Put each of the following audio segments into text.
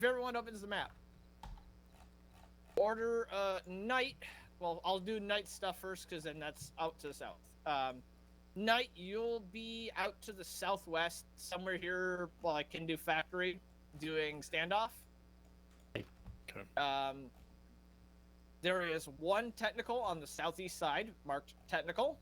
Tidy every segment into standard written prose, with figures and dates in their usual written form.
if everyone opens the map, order night. Well, I'll do night stuff first because then that's out to the south. Night, you'll be out to the southwest, somewhere here. Well, I can do factory, doing standoff. Okay. There is one technical on the southeast side, marked technical.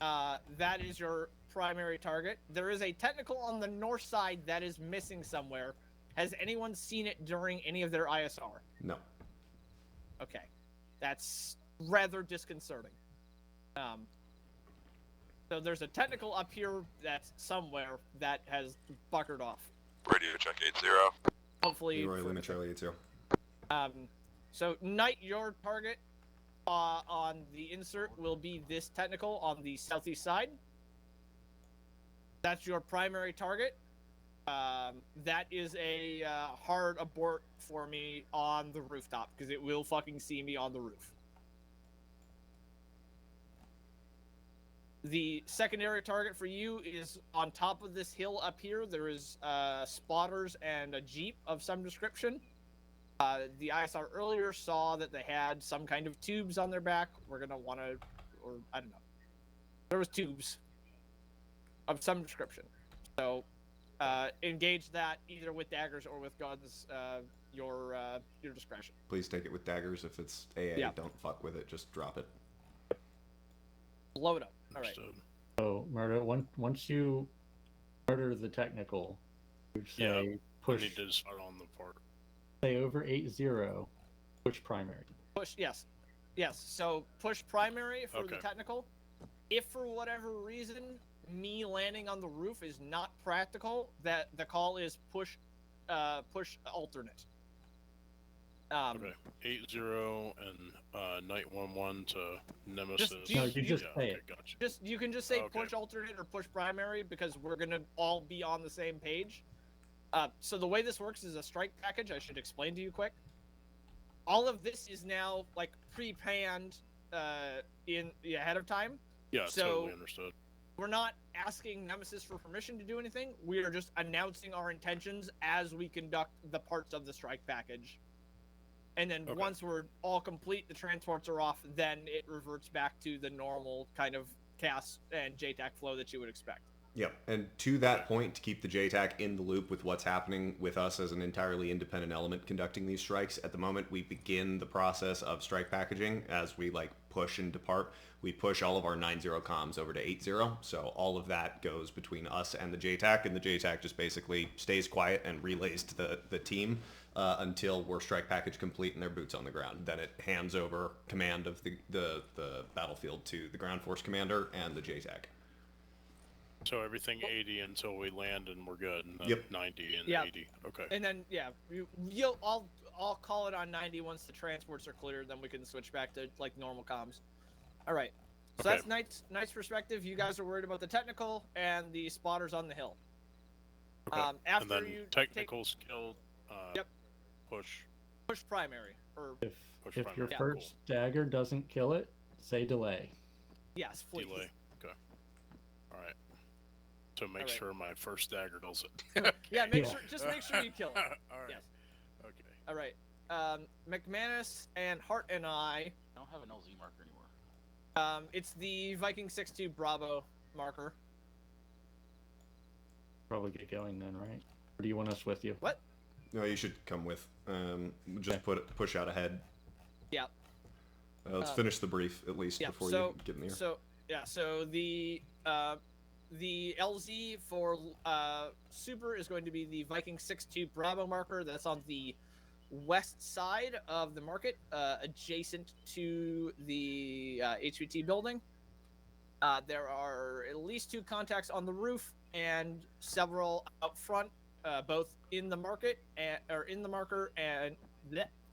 That is your primary target. There is a technical on the north side that is missing somewhere. Has anyone seen it during any of their ISR? No. Okay. That's rather disconcerting. So there's a technical up here that's somewhere that has buckered off. Radio check 80. Hopefully. Leroy Lima Charlie 80. So Knight, your target on the insert will be this technical on the southeast side. That's your primary target. That is a hard abort for me on the rooftop because it will fucking see me on the roof. The secondary target for you is on top of this hill up here. There is spotters and a jeep of some description. The ISR earlier saw that they had some kind of tubes on their back. We're gonna want to, or I don't know. There was tubes of some description. So engage that either with daggers or with guns. Your discretion. Please take it with daggers. If it's AA, Yeah. Don't fuck with it. Just drop it. Blow it up. All right. So, murder. Once you murder the technical, you say push. We need to start on the part. Say over 80. Push primary. Push. Yes. So push primary for the technical. If for whatever reason me landing on the roof is not practical, that the call is push alternate. Okay, 80 and Night 11 to Nemesis. Just say it. Gotcha. You can just say push alternate or push primary because we're gonna all be on the same page. So the way this works is a strike package. I should explain to you quick. All of this is now like pre-panned ahead of time. Yeah, so totally understood. We're not asking Nemesis for permission to do anything. We are just announcing our intentions as we conduct the parts of the strike package. And then once we're all complete, the transports are off, then it reverts back to the normal kind of CAS and JTAC flow that you would expect. Yep, and to that point, to keep the JTAC in the loop with what's happening with us as an entirely independent element conducting these strikes, at the moment we begin the process of strike packaging as we push and depart. We push all of our 90 comms over to 80, so all of that goes between us and the JTAC, and the JTAC just basically stays quiet and relays to the team until we're strike package complete and their boots on the ground. Then it hands over command of the battlefield to the ground force commander and the JTAC. So everything 80 until we land and we're good. And then 90 and 80. Okay. And then I'll call it on 90 once the transports are cleared. Then we can switch back to normal comms. All right. So that's Knight's perspective. You guys are worried about the technical and the spotters on the hill. Okay. After and then you technical skill. Push primary or if your first dagger doesn't kill it, say delay. Yes, please. Delay. Okay. All right. So make sure my first dagger does it. Just make sure you kill it. All right. Yes. Okay. All right. McManus and Hart and I don't have an LZ marker anymore. It's the Viking 6-2 Bravo marker. Probably get going then, right? Or do you want us with you? What? No, you should come with. Just push out ahead. Yeah. Let's finish the brief at least before you get in the air. So the LZ for Super is going to be the Viking 6-2 Bravo marker. That's on the west side of the market, adjacent to the HVT building. There are at least 2 contacts on the roof and several out front, both in the market in the marker and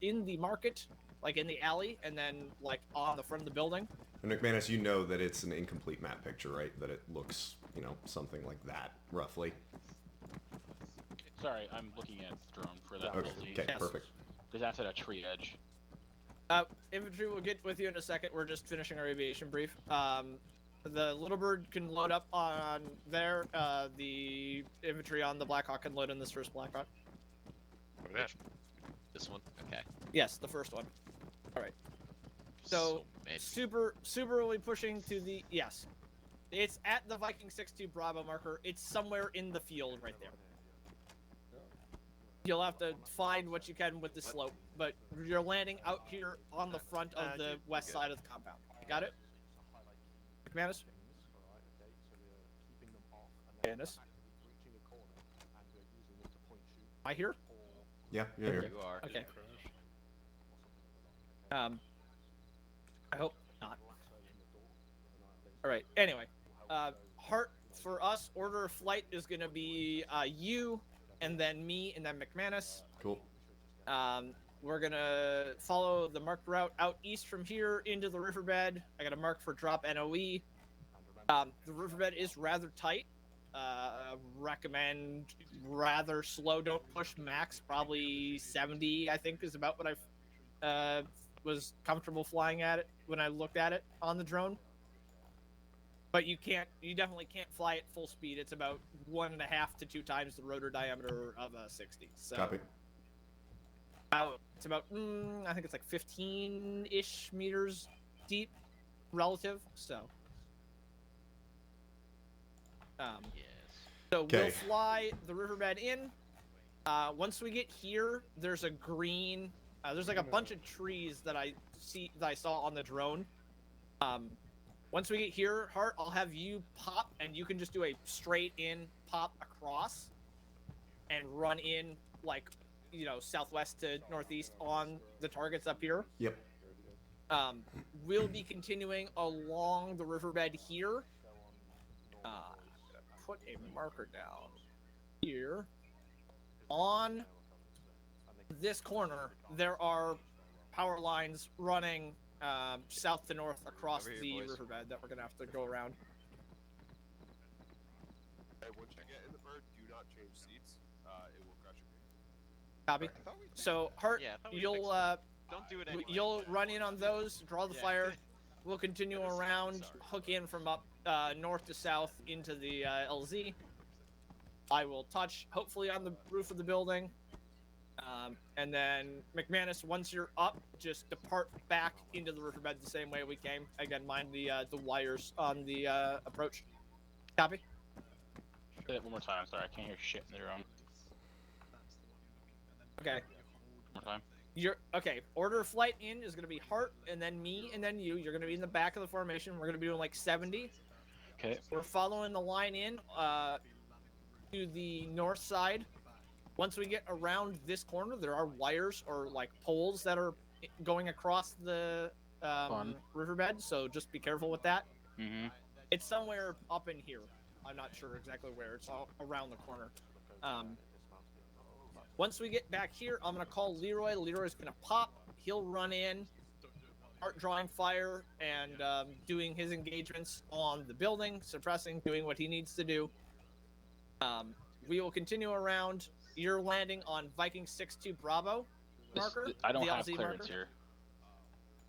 in the market, like in the alley, and then on the front of the building. And McManus, you know that it's an incomplete map picture, right? That it looks, something like that, roughly. Sorry, I'm looking at the drone for that. Okay, perfect. Because that's at a tree edge. Infantry will get with you in a second. We're just finishing our aviation brief. The Little Bird can load up on there. The infantry on the Blackhawk can load in this first Blackhawk. This one? Okay. Yes, the first one. All right. So super really pushing to the yes. It's at the Viking 6-2 Bravo marker. It's somewhere in the field right there. You'll have to find what you can with the slope, but you're landing out here on the front of the west side of the compound. Got it? McManus? McManus? Am I here? Yeah, you're here. You are. Okay. I hope not. Alright, anyway. Heart, for us, order of flight is going to be you, and then me, and then McManus. Cool. We're going to follow the marked route out east from here into the riverbed. I got a mark for drop NOE. The riverbed is rather tight. Recommend rather slow. Don't push max. Probably 70, I think, is about what I was comfortable flying at it when I looked at it on the drone. But you definitely can't fly at full speed. It's about 1.5 to 2 times the rotor diameter of a 60. So Copy. It's about, I think it's like 15-ish meters deep relative, so. Yes. So we'll fly the riverbed in. Once we get here, there's a green, there's like a bunch of trees that I saw on the drone. Once we get here, Hart, I'll have you pop, and you can just do a straight in pop across and run in, like, you know, southwest to northeast on the targets up here. Yep. We'll be continuing along the riverbed here. Put a marker down here. On this corner, there are power lines running south to north across the riverbed that we're going to have to go around. Hey, once you get in the bird, do not change seats. It will crash your game. Copy. So, Hart, you'll Don't do it anyway. you'll run in on those, draw the fire. We'll continue around, hook in from up north to south into the LZ. I will touch, hopefully, on the roof of the building. And then, McManus, once you're up, just depart back into the riverbed the same way we came. Again, mind the wires on the approach. Copy? Say that one more time. Sorry, I can't hear shit in the drone. Okay. One more time. Okay. Order of flight in is going to be Hart, and then me, and then you. You're going to be in the back of the formation. We're going to be doing like 70. Okay. We're following the line in to the north side. Once we get around this corner, there are wires or like poles that are going across the riverbed, so just be careful with that. Mm-hmm. It's somewhere up in here. I'm not sure exactly where. It's all around the corner. Once we get back here, I'm going to call Leroy. Leroy's going to pop. He'll run in, start drawing fire, and doing his engagements on the building, suppressing, doing what he needs to do. We will continue around. You're landing on Viking 6-2 Bravo marker. I don't the have LZ clearance marker. here.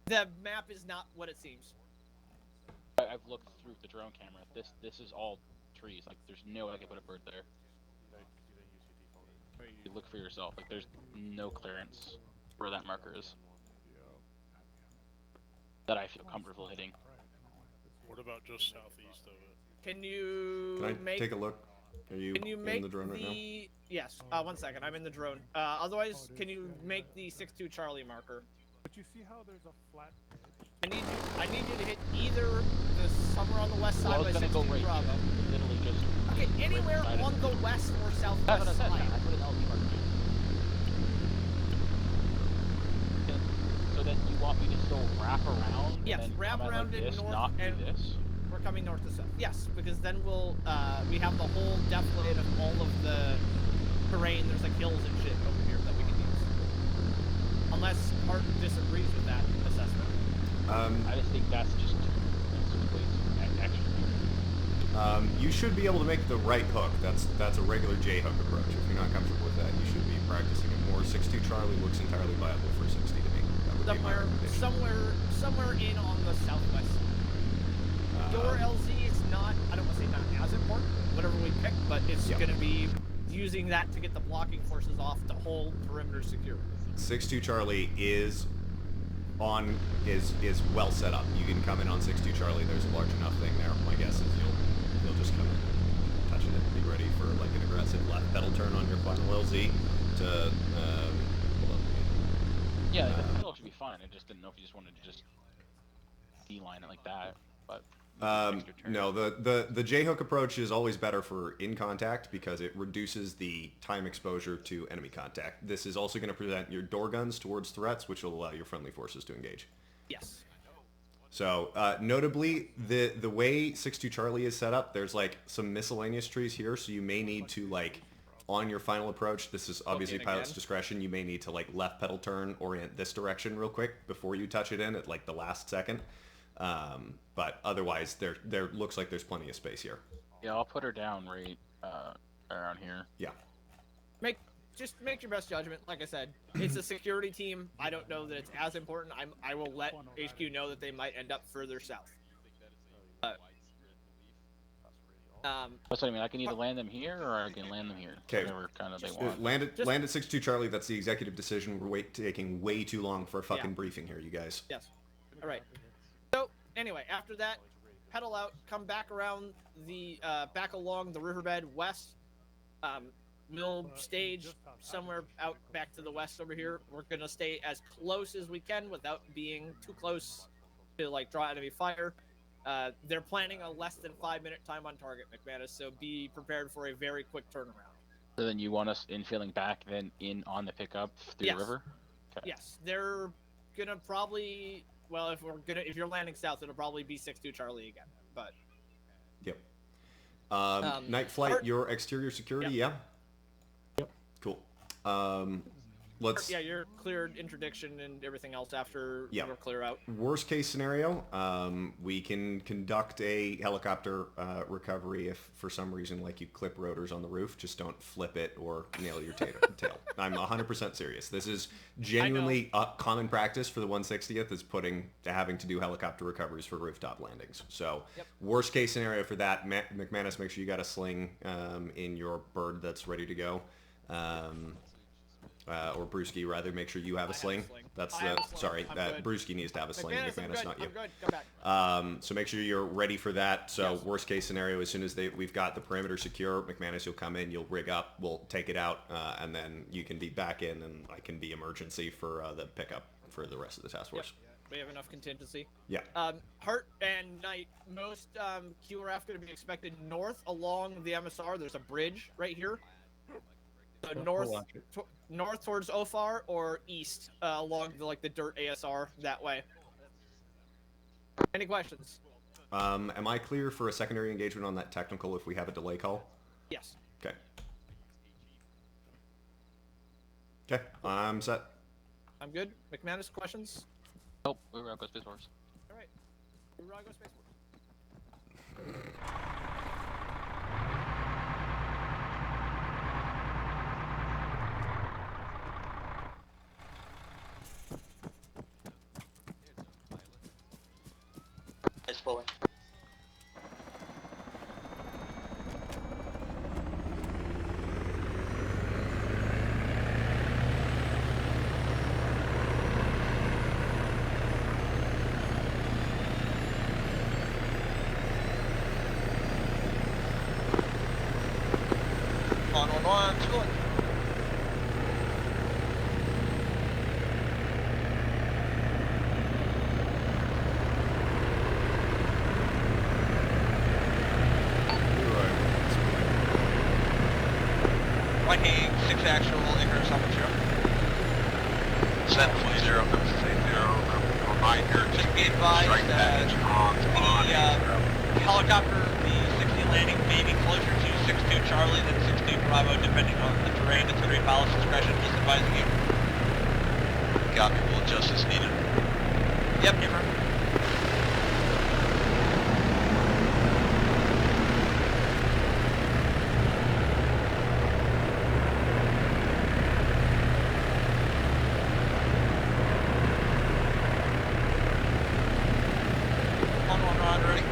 The map is not what it seems. I've looked through the drone camera. This is all trees. Like, there's no way I could put a bird there. You look for yourself. Like, there's no clearance where that marker is that I feel comfortable hitting. What about just southeast of it? Can you make... take a look? Are you in the drone right now? Yes. 1 second. I'm in the drone. Otherwise, can you make the 6-2 Charlie marker? But you see how there's a flat edge? I need you to hit either somewhere on the west side by 6-2 right Bravo. here. Literally just... Okay, anywhere right on the west or That's southwest what I said. side. I put an LZ marker here. So then you want me to still wrap around? Yes, and then wrap come around like in this, north not and- do this? We're coming north to south. Yes, because then we'll we have the whole defilade of all of the terrain. There's like hills and shit over here that we can use. Unless Hart disagrees with that assessment. I just think that's just too action. You should be able to make the right hook. That's a regular J hook approach. If you're not comfortable with that, you should be practicing it more. 6-2 Charlie looks entirely viable for 60 to me. That would be my recommendation. Somewhere in on the southwest side. your LZ is not, I don't want to say not as important, whatever we pick, but it's Yep. going to be using that to get the blocking forces off to hold perimeter secure. 6-2 Charlie is well set up. You can come in on 6-2 Charlie. There's a large enough thing there. My guess is you'll just come in, touch it, and be ready for like an aggressive left pedal turn on your final LZ to hold on. Yeah, the pedal should be fine. I just didn't know if you just wanted to just D-line it like that, but... No, the J-hook approach is always better for in contact because it reduces the time exposure to enemy contact. This is also going to present your door guns towards threats, which will allow your friendly forces to engage. Yes. So, notably, the way 6-2 Charlie is set up, there's like some miscellaneous trees here, so you may need to like, on your final approach, this is obviously pilot's discretion, you may need to like left pedal turn, orient this direction real quick before you touch it in at like the last second. But otherwise, there looks like there's plenty of space here. Yeah, I'll put her down right around here. Yeah. Just make your best judgment. Like I said, it's a security team. I don't know that it's as important. I will let HQ know that they might end up further south. That's what I mean. I can either land them here or I can land them here. Okay. Whatever kind of they want. Land at 6-2 Charlie. That's the executive decision. We're taking way too long for a fucking briefing here, you guys. Yes. All right. So anyway, after that, pedal out, come back around the back along the riverbed west. Mill stage somewhere out back to the west over here. We're gonna stay as close as we can without being too close to like draw enemy fire. They're planning a less than 5-minute time on target, McManus, so be prepared for a very quick turnaround. So then you want us infilling back then in on the pickup through the river? Okay. Yes, they're gonna probably, well, if you're landing south, it'll probably be 6-2 Charlie again, but. Yep. Night flight, your exterior security, yeah? Yep. Cool. Let's... Yeah, you're cleared interdiction and everything else after you're clear out. Worst case scenario, we can conduct a helicopter recovery if for some reason, like, you clip rotors on the roof. Just don't flip it or nail your tail. I'm 100% serious. This is genuinely common practice for the 160th is having to do helicopter recoveries for rooftop landings. So worst case scenario for that, McManus, make sure you got a sling in your bird that's ready to go. Or Brewski, rather, make sure you have a sling. That's sorry, Brewski needs to have a sling. McManus, not you. I'm good. Come back. So make sure you're ready for that. So worst case scenario, as soon as we've got the perimeter secure, McManus, you'll come in, you'll rig up, we'll take it out, and then you can be back in, and I can be emergency for the pickup for the rest of the task force. We have enough contingency. Yeah. Hart and Knight, most QRF going to be expected north along the MSR. There's a bridge right here. North towards Ofar or east along the dirt ASR that way. Any questions? Am I clear for a secondary engagement on that technical if we have a delay call? Yes. Okay. Okay, I'm set. I'm good. McManus, questions? Nope, we're out go Space Force. All right. We're out go Space Force. Nice bowling. On, school. Viking 6 actual, Icarus on 0. Set 0, reminder, just be advised that the helicopter, the 60 landing may be closer to 6-2 Charlie than 6-2 Bravo, depending on the terrain. It's going to be pilot's discretion, just advising you. Copy, we'll adjust as needed. Yep, Nimmer. On, ready?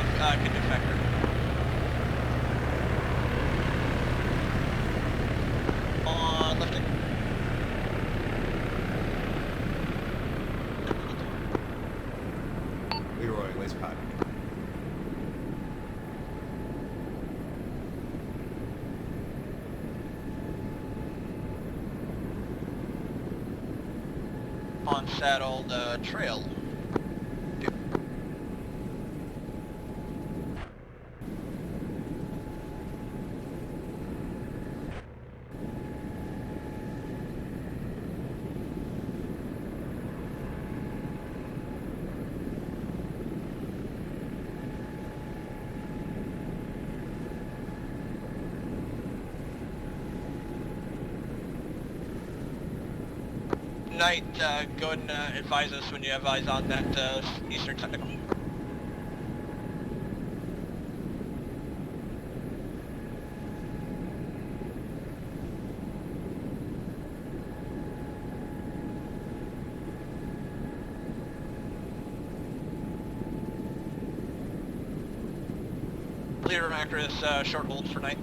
of Kindred Factor. On lifting. Leroy, laser pod. On saddled trail. Knight, go ahead and advise us when you have eyes on that eastern technical. Leader Macris, short hold for Knight.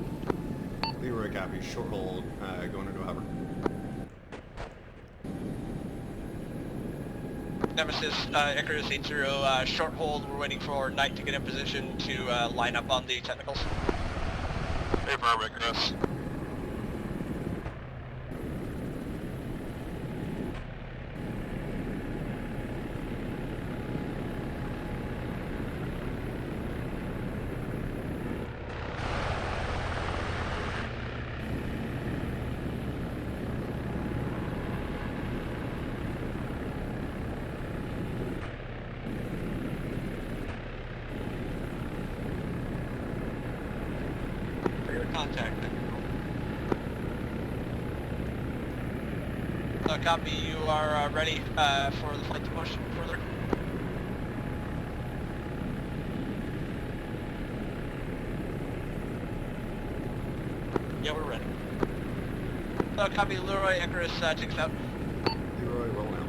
Leroy, copy. Short hold, going into a hover. Nemesis, Icarus 80, short hold. We're waiting for Knight to get in position to line up on the technicals. Hey, Farm Icarus. Contact. Copy, you are ready for the flight to push further. Yeah, we're ready. Copy, Leroy, Icarus takes out. Leroy, rolling out.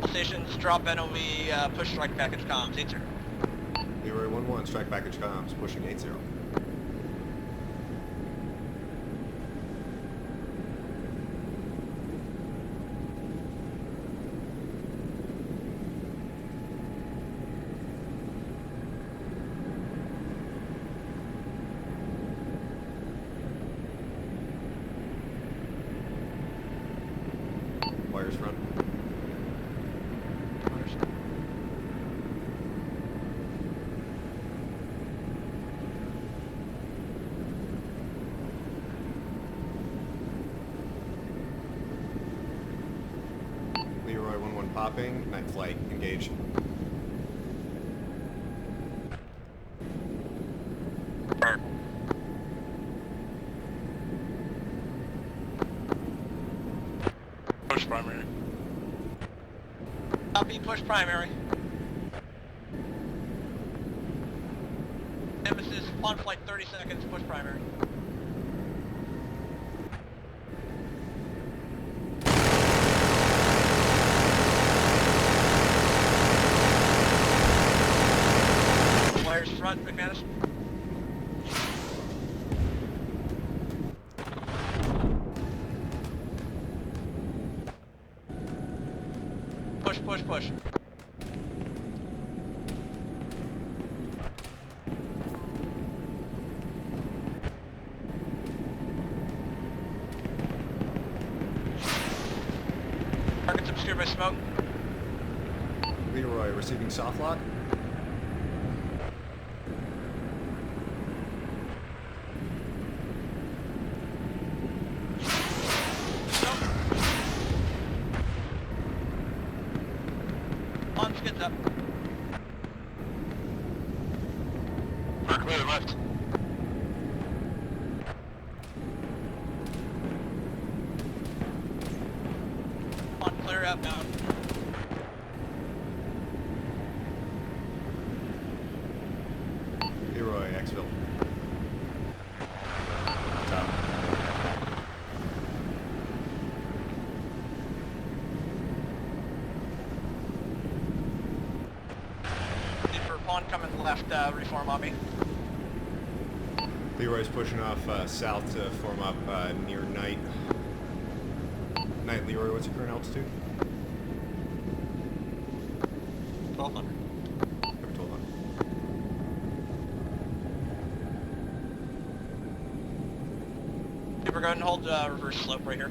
All stations, drop NOV, push strike package comms, 80. Leroy 1-1, strike package comms, pushing 80. Wires front. Leroy 1-1 popping, night flight, engage. Push primary. Copy, push primary. Nemesis, on flight 30 seconds, push primary. Wires front, McManus. Push, push, push. Target's obscured by smoke. Leroy receiving soft lock. On skids up. We're clear left. On clear out now. Leroy, exfil. Top. pawn coming left, reform on me. Leroy's pushing off south to form up near Night. Night, Leroy, what's your current altitude? 1200. Over 1200. Okay, we're going to hold reverse slope right here.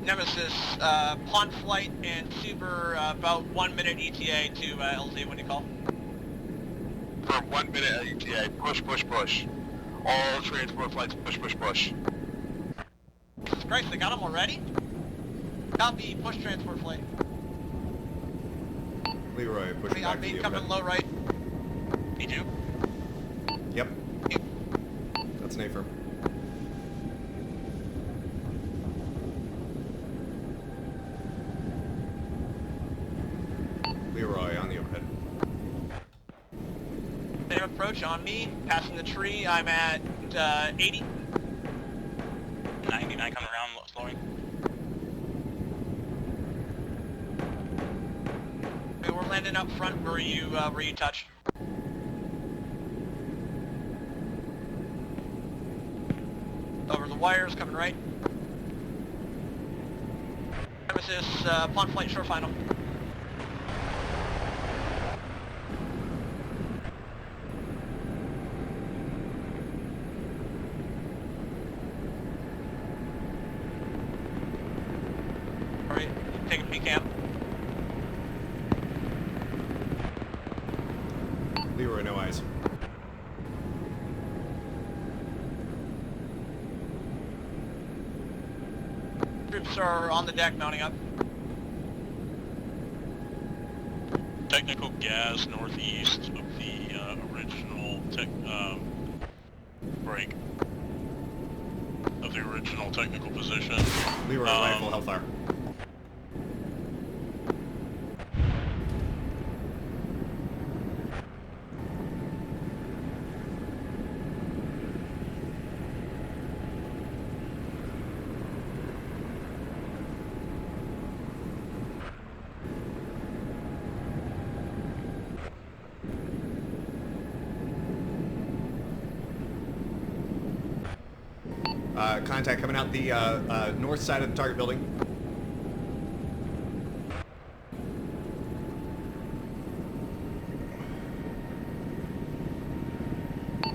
Nemesis, pawn flight and super about 1 minute ETA to LZ when you call. For 1 minute ETA, push, push, push. All transport flights, push, push, push. Jesus Christ, they got them already? Copy, push transport flight. Leroy, pushing back to the coming overhead. low right. Me too. Yep. That's an affirm. Leroy on the overhead. Same approach on me, passing the tree, I'm at 80. 99 coming around, slowing. Okay, we're landing up front where you touched. Over the wires, coming right. Nemesis, pawn flight, short final. Alright, take a peek camp. Leroy, no eyes. Troops are on the deck, mounting up. Technical gas northeast of the original break of the original technical position. Leroy, rifle, hellfire. Contact coming out the north side of the target building.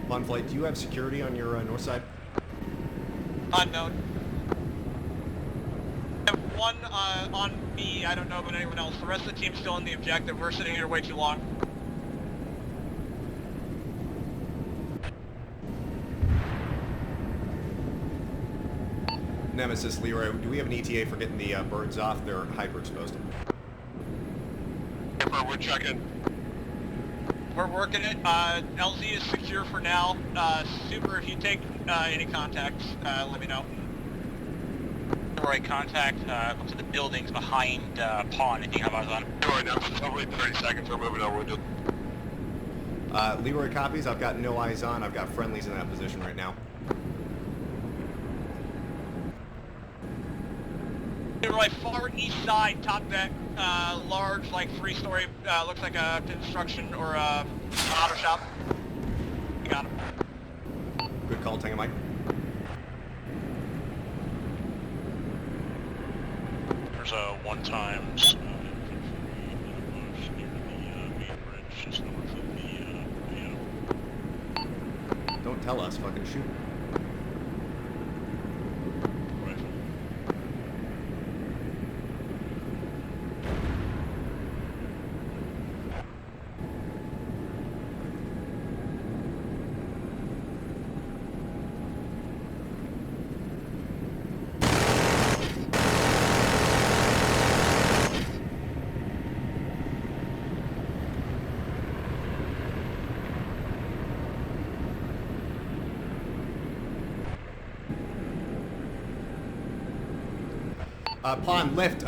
On flight, do you have security on your north side? Unknown. I have one on me, I don't know about anyone else. The rest of the team's still on the objective. We're sitting here way too long. Nemesis, Leroy, do we have an ETA for getting the birds off? They're hyper-exposed. We're checking. We're working it. LZ is secure for now. Super, if you take any contacts, let me know. Right, contact up to the buildings behind Pawn, if you have eyes on. Right now, it's probably 30 seconds. We're moving over. Leroy copies. I've got no eyes on. I've got friendlies in that position right now. Leroy, far east side, top deck, large, like 3-story, looks like a construction or an auto shop. You got him. Good call, Tango Mike. There's a one-times bush near the main bridge just north of the Don't tell us. Fucking shoot. rifle. Pawn, lift,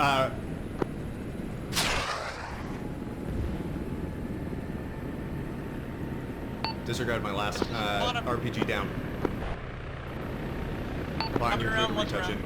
disregard my last, RPG down. Pawn, you're clear to retouch it.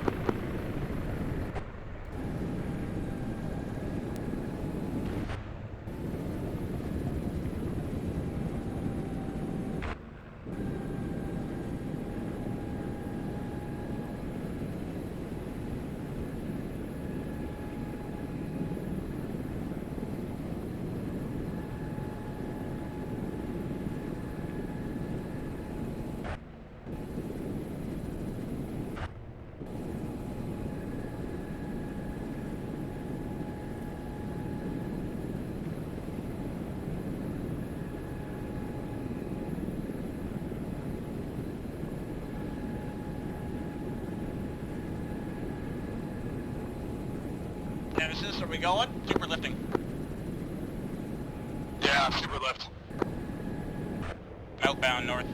Nemesis, are we going? Super lifting. Yeah, super lift. Outbound north.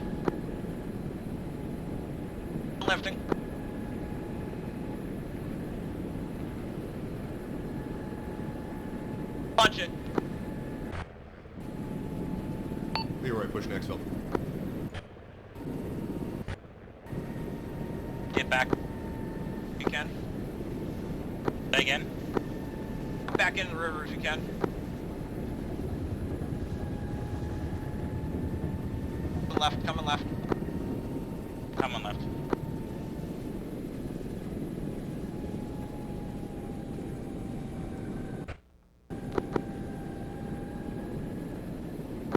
Lifting. Punch it. Leroy, push next field. Get back. If you can. Say again. Back into the river if you can. Left, coming left. Coming left.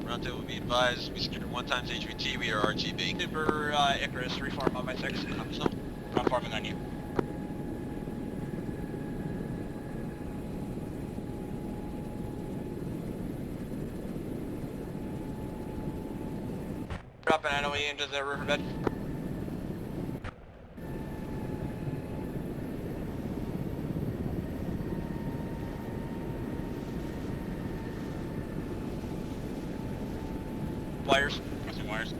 Toronto will be advised, we secured 1 times HVT, we are RGB. Super Icarus, reform on my 6. So, conforming on you. Drop an NOE into the riverbed. Wires. Crossing wires.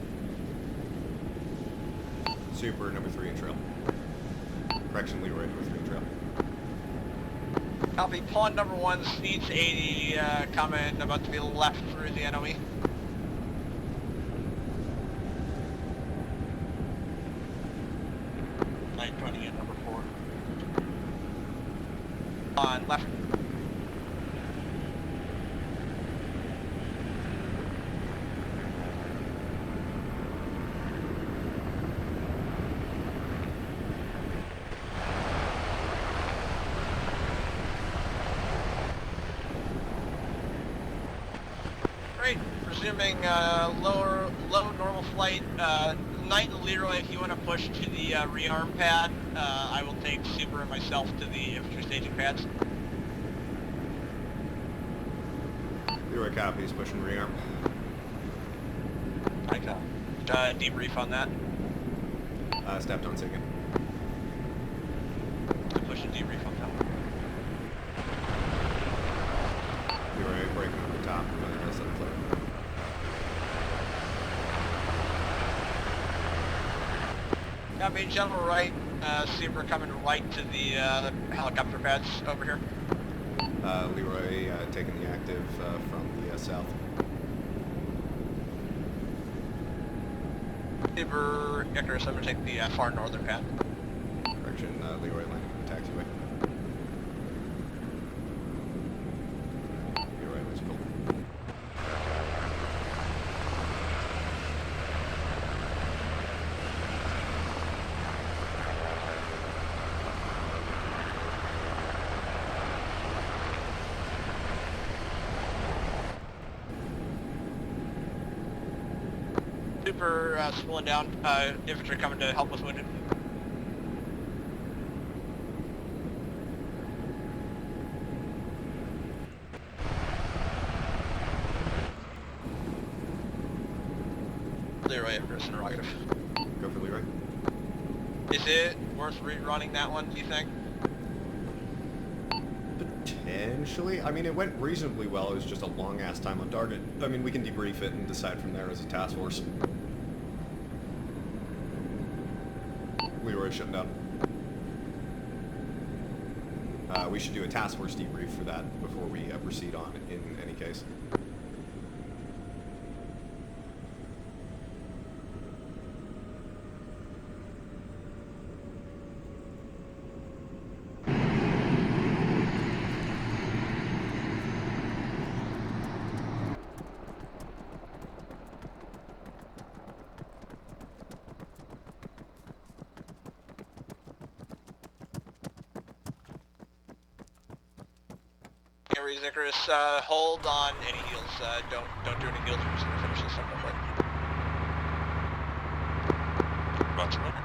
Super, number 3 in trail. Correction, Leroy, number 3 in trail. Copy. Pawn number 1 speeds 80, coming about to be left through the NOE. Light running at number 4. On left. Great. Resuming low normal flight. Knight and Leroy, if you want to push to the rearm pad, I will take Super and myself to the infantry staging pads. Leroy copies, pushing rearm. I got debrief on that. Stepped on sinking. Push and debrief on that. Leroy breaking up the top. Set flare. Copy, general right. Super coming right to the helicopter pads over here. Leroy taking the active from the south. Super Icarus, I'm going to take the far northern pad. Correction, Leroy landing in the taxiway. Leroy, let's go. Super spooling down. Infantry coming to help with wounded. Leroy, Icarus, interrogative. Go for Leroy. Is it worth rerunning that one, do you think? Potentially. I mean, it went reasonably well. It was just a long-ass time on target. I mean, we can debrief it and decide from there as a task force. Leroy shutting down. We should do a task force debrief for that before we proceed on, in any case. Icarus, hold on any heals. Don't do any heals. We're just gonna finish this up real quick. Roger, roger.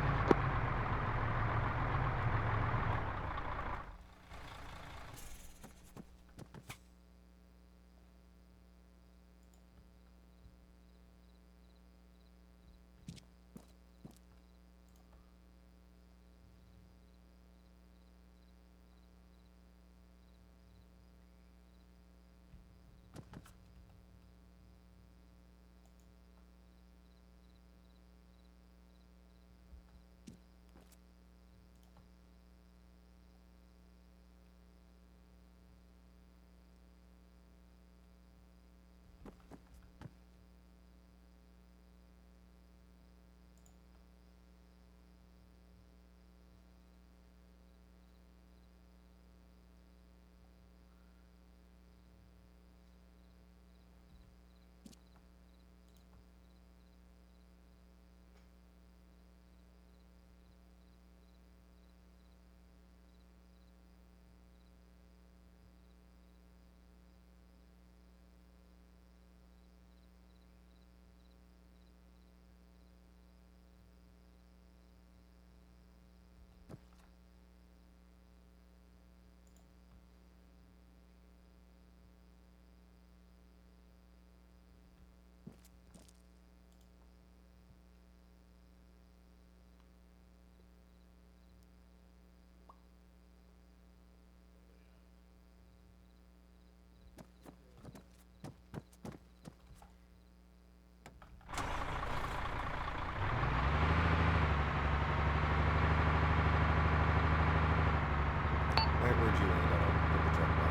Where'd you land? I'll put the truck by.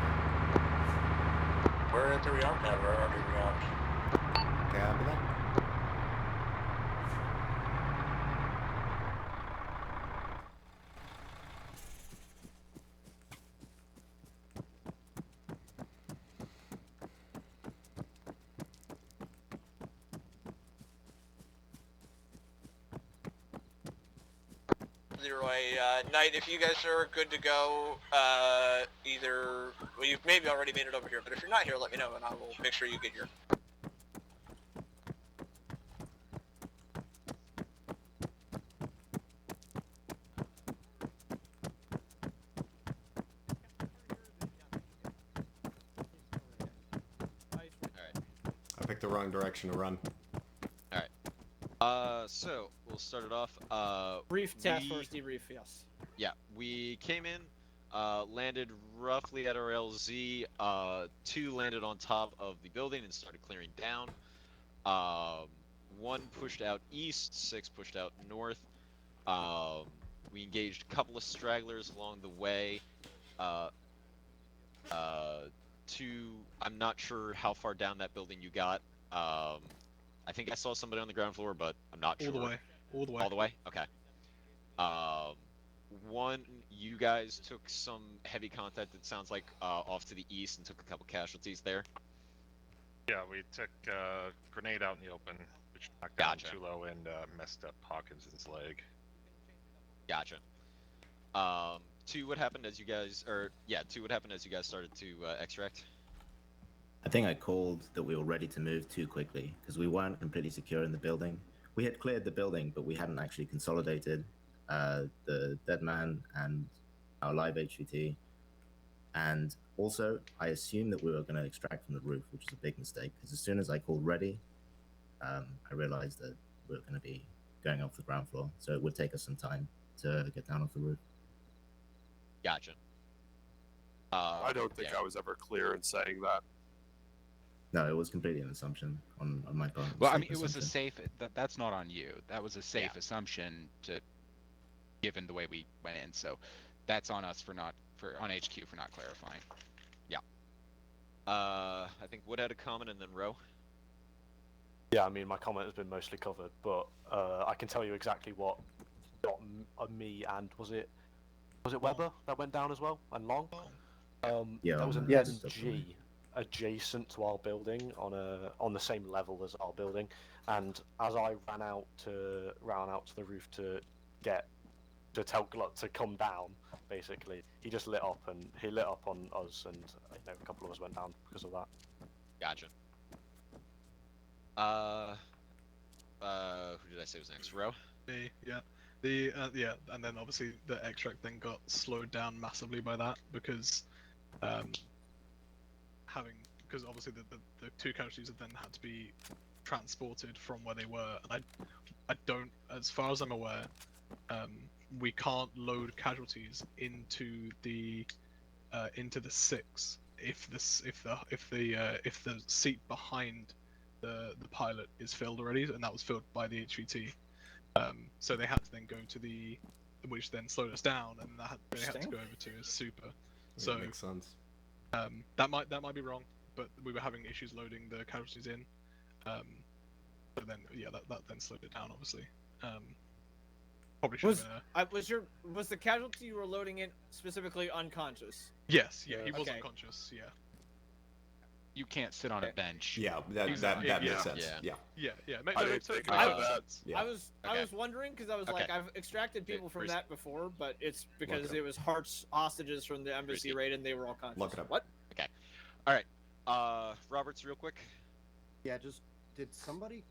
Where do we are now? Where are we out? Copy that. Leroy, Knight, if you guys are good to go, either, well, you've maybe already made it over here, but if you're not here, let me know and I will make sure you get here. I picked the wrong direction to run. So we'll start it off. Brief task force debrief, yes. Yeah, we came in, landed roughly at our LZ. 2 landed on top of the building and started clearing down. 1 pushed out east, 6 pushed out north. We engaged a couple of stragglers along the way. 2, I'm not sure how far down that building you got. I think I saw somebody on the ground floor, but I'm not sure. All the way. All the way? Okay. 1, you guys took some heavy contact, it sounds like, off to the east and took a couple casualties there. Yeah, we took a grenade out in the open, which knocked down too low and messed up Hawkinson's leg. Gotcha. 2, what happened as you guys, 2, what happened as you guys started to extract? I think I called that we were ready to move too quickly because we weren't completely secure in the building. We had cleared the building, but we hadn't actually consolidated the dead man and our live HVT. And also, I assumed that we were going to extract from the roof, which was a big mistake because as soon as I called ready, I realized that we were going to be going off the ground floor. So it would take us some time to get down off the roof. Gotcha. I don't think I was ever clear in saying that. No, it was completely an assumption on my part. Well, I mean, it was a safe. That's not on you. That was a safe assumption given the way we went in. So, that's on us for on HQ for not clarifying. Yeah. I think Wood had a comment and then Roe. Yeah, I mean, my comment has been mostly covered, but I can tell you exactly what got me and was it Weber that went down as well, and Long? Yeah, that was an yes. MG adjacent to our building on the same level as our building, and as I ran out to the roof to tell Glut to come down, basically he just lit up on us, and a couple of us went down because of that. Gotcha. Who did I say was next? Roe? Me, yeah. And then obviously the extract then got slowed down massively by that because because obviously the two casualties have then had to be transported from where they were, and I don't, as far as I'm aware, we can't load casualties into the 6 if the seat behind the pilot is filled already, and that was filled by the HVT. So they had to then go to which then slowed us down, and they had to go over to a super. So makes sense. That might be wrong, but we were having issues loading the casualties in. But then that then slowed it down, obviously. Probably should was the casualty you were loading in specifically unconscious? Yes, yeah, he was unconscious, yeah. You can't sit on a bench. Yeah, that makes sense. Yeah. I didn't think about that. I was wondering because I was like, I've extracted people from that before, but it's because it was hostages from the embassy raid and they were all conscious. Look it up. What? Okay. All right. Roberts, real quick. Yeah, just did somebody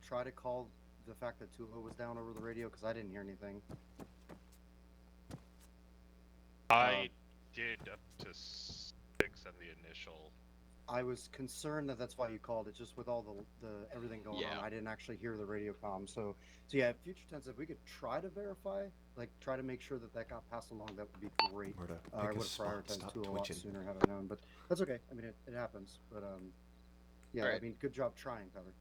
try to call the fact that Tula was down over the radio? Because I didn't hear anything. I did up to 6 on the initial. I was concerned that's why you called it, just with all the everything going on. I didn't actually hear the radio comm. So yeah, future tense, if we could try to verify, like try to make sure that got passed along, that would be great. I would have prioritized Tula a lot sooner had I known, but that's okay. I mean, it happens. But yeah, I mean, good job trying, Tyler.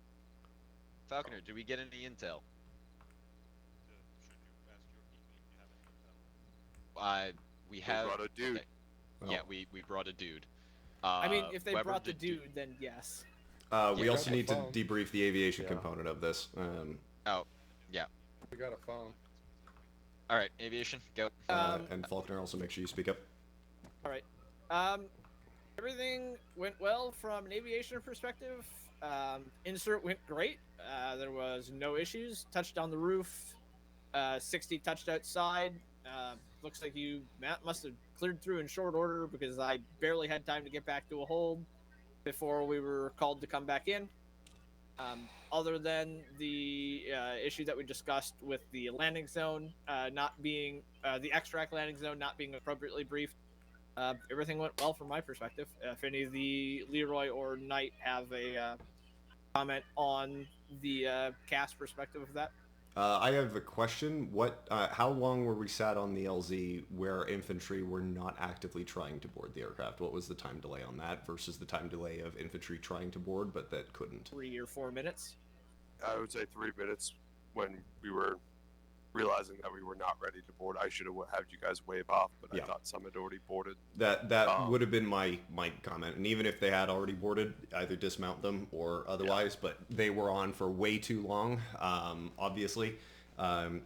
Falconer, do we get any intel? We have. Brought a dude. Okay. Well, yeah, we brought a dude. I mean, if they Weber brought the dude, then yes. We also need to debrief the aviation component of this. Oh, yeah. We got a phone. All right, aviation, go. And Faulkner, also make sure you speak up. All right. Everything went well from an aviation perspective. Insert went great. There was no issues. Touched on the roof. 60 touched outside. Looks like Matt must have cleared through in short order because I barely had time to get back to a hold before we were called to come back in. Other than the issue that we discussed with the landing zone not being, the extract landing zone not being appropriately briefed, everything went well from my perspective. If any of the Leroy or Knight have a comment on the cast perspective of that. I have a question. How long were we sat on the LZ where infantry were not actively trying to board the aircraft? What was the time delay on that versus the time delay of infantry trying to board but that couldn't? 3 or 4 minutes? I would say 3 minutes when we were realizing that we were not ready to board. I should have had you guys wave off, but I thought some had already boarded. That would have been my comment. And even if they had already boarded, either dismount them or otherwise, but they were on for way too long, obviously.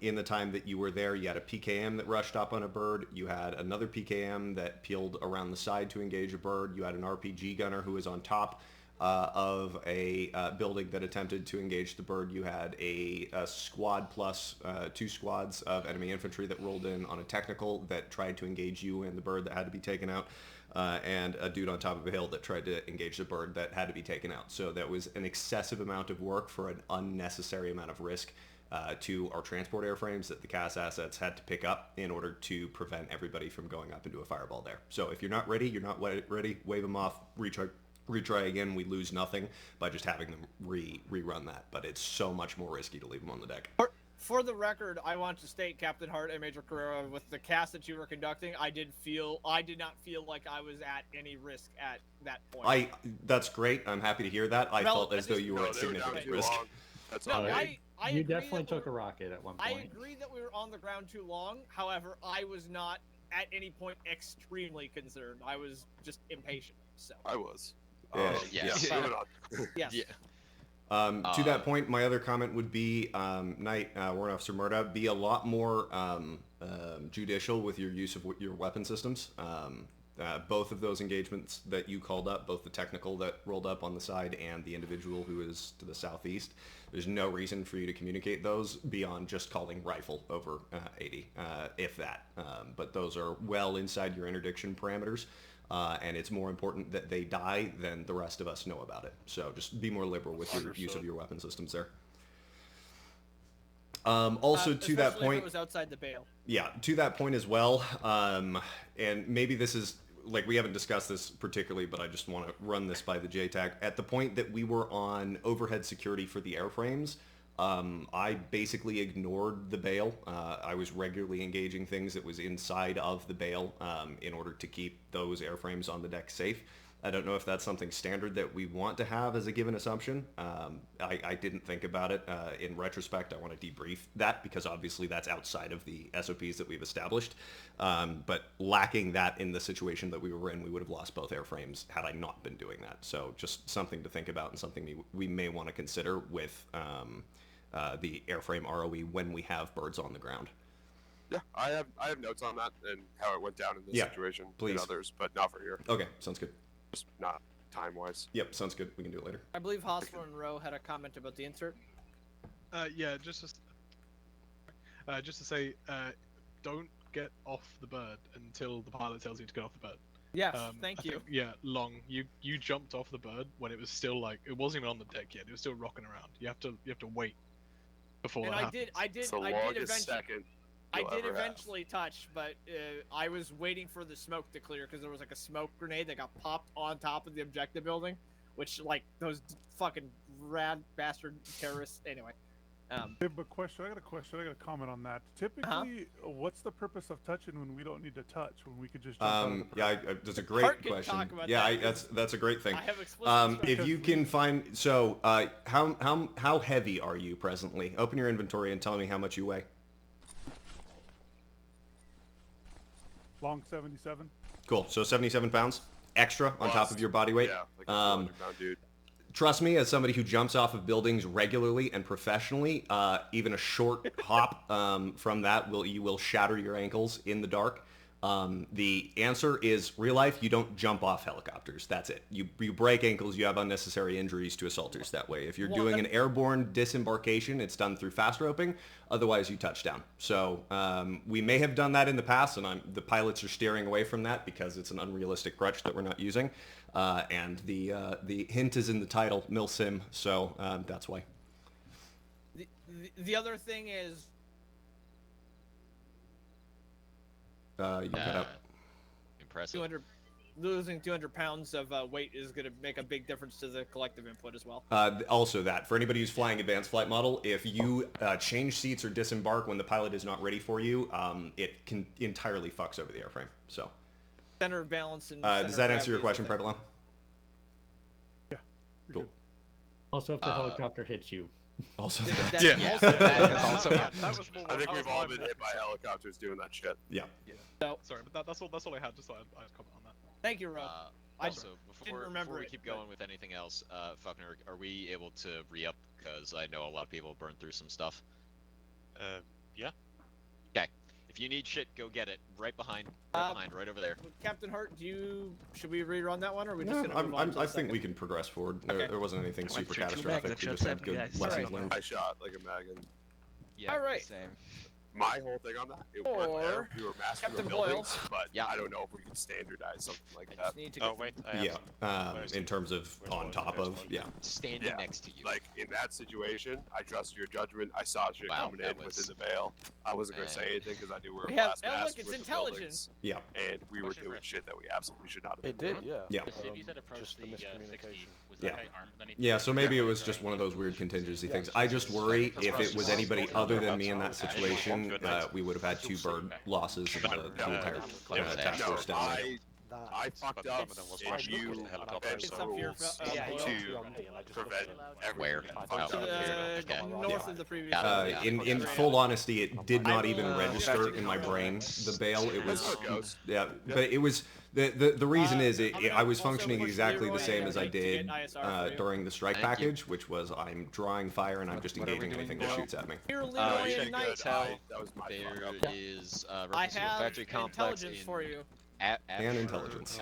In the time that you were there, you had a PKM that rushed up on a bird. You had another PKM that peeled around the side to engage a bird. You had an RPG gunner who was on top of a building that attempted to engage the bird. You had a squad plus 2 squads of enemy infantry that rolled in on a technical that tried to engage you and the bird that had to be taken out, and a dude on top of a hill that tried to engage the bird that had to be taken out. So that was an excessive amount of work for an unnecessary amount of risk to our transport airframes that the CAS assets had to pick up in order to prevent everybody from going up into a fireball there. So if you're not ready, ready, wave them off, retry again. We lose nothing by just having them rerun that, but it's so much more risky to leave them on the deck. For the record, I want to state, Captain Hart and Major Carrera, with the cast that you were conducting, I did not feel like I was at any risk at that point. That's great. I'm happy to hear that. I felt as though you were at significant risk. That's all right. You definitely took a rocket at one point. I agree that we were on the ground too long. However, I was not at any point extremely concerned. I was just impatient. So I was. Yes. Moving on. yes. Yeah. To that point, my other comment would be, Knight, Warrant Officer Murda, be a lot more judicial with your use of your weapon systems. Both of those engagements that you called up, both the technical that rolled up on the side and the individual who is to the southeast, there's no reason for you to communicate those beyond just calling rifle over 80, if that. But those are well inside your interdiction parameters. And it's more important that they die than the rest of us know about it. So just be more liberal with your use of your weapon systems there. Also, to that point, if it was outside the bail. Yeah, to that point as well. And maybe this is like, we haven't discussed this particularly, but I just want to run this by the JTAC. At the point that we were on overhead security for the airframes, I basically ignored the bail. I was regularly engaging things that was inside of the bail in order to keep those airframes on the deck safe. I don't know if that's something standard that we want to have as a given assumption. I didn't think about it. In retrospect, I want to debrief that because obviously that's outside of the SOPs that we've established. But lacking that in the situation that we were in, we would have lost both airframes had I not been doing that. So just something to think about and something we may want to consider with the airframe ROE when we have birds on the ground. Yeah, I have notes on that and how it went down in this situation please. and others, but not for here. Okay, sounds good. Just not time-wise. Yep, sounds good. We can do it later. I believe Hospital and Rowe had a comment about the insert. Yeah, just to say, don't get off the bird until the pilot tells you to get off the bird. Yes, thank you. Yeah, Long, you jumped off the bird when it was still like, it wasn't even on the deck yet. It was still rocking around. You have to wait before And that I happens. did eventually touch, but I was waiting for the smoke to clear because there was like a smoke grenade that got popped on top of the objective building, which like those fucking rad bastard terrorists. Anyway. Hey, but question. I got a question. I got a comment on that. Typically, what's the purpose of touching when we don't need to touch? When we could just jump out of the bird? That's a great question. That's a great thing. I have explicit if you can find, so how heavy are you presently? Open your inventory and tell me how much you weigh. Long 77. Cool. So 77 pounds extra on top of your body weight. Yeah, like a 200-pound dude. Trust me, as somebody who jumps off of buildings regularly and professionally, even a short hop from that you will shatter your ankles in the dark. The answer is real life. You don't jump off helicopters. That's it. You break ankles. You have unnecessary injuries to assaulters that way. If you're doing an airborne disembarkation, it's done through fast roping. Otherwise, you touch down. So we may have done that in the past, and the pilots are steering away from that because it's an unrealistic crutch that we're not using. And the hint is in the title, Milsim. So that's why. The other thing is. You cut out. Impressive. Losing 200 pounds of weight is going to make a big difference to the collective input as well. Also that, for anybody who's flying advanced flight model, if you change seats or disembark when the pilot is not ready for you, it can entirely fucks over the airframe. So. Center of balance and. Does that answer your question, Private Long? Yeah. Cool. Also, if the helicopter hits you. Also, I think we've all been hit by helicopters doing that shit. Yeah. So, sorry, but that's all I had. Just thought I'd comment on that. Thank you, Rob. Also, before we keep going with anything else, Faulkner, are we able to re-up? Because I know a lot of people burned through some stuff. Yeah. Okay. If you need shit, go get it. Right behind, right over there. Captain Hart, should we rerun that one, or are we just gonna move on? I think we can progress forward. Okay. There wasn't anything super catastrophic. We just had good lessons learned. I shot like a mag. Yeah, all right. Same. My whole thing on that, it weren't there. We were mastering the buildings, but I don't know if we could standardize something like that. In terms of on top of, standing next to you. Like in that situation, I trusted your judgment. I saw shit coming in within the veil. I wasn't going to say anything because I knew we were blast mast with the buildings. Yeah. And we were doing shit that we absolutely should not have been doing. Yeah. If you said approach the 60, was Yeah. that guy armed with anything? Yeah, so maybe it was just one of those weird contingency things. I just worry if it was anybody other than me in that situation, we would have had 2 bird losses and the entire task force down there. that. I fucked up, some of them was and rushing you towards the helicopter, bent so- It's up here, rules to to prevent Where? everything from Oh, to fucking the okay. north Yeah. of the previous. In full honesty, it did not even will- register in my brain. The bail, it was, That's how it goes. yeah, but it was the reason is I'm gonna I was also functioning push exactly Leroy the same and as I Jake to get did ISR for you. during the strike Thank you. package, which was I'm drawing fire and I'm just What are we engaging doing anything that now? shoots at me. Here, Leroy check and Knight. tell that was my there fuck up. is I reference to a have factory complex intelligence in for you. And intelligence.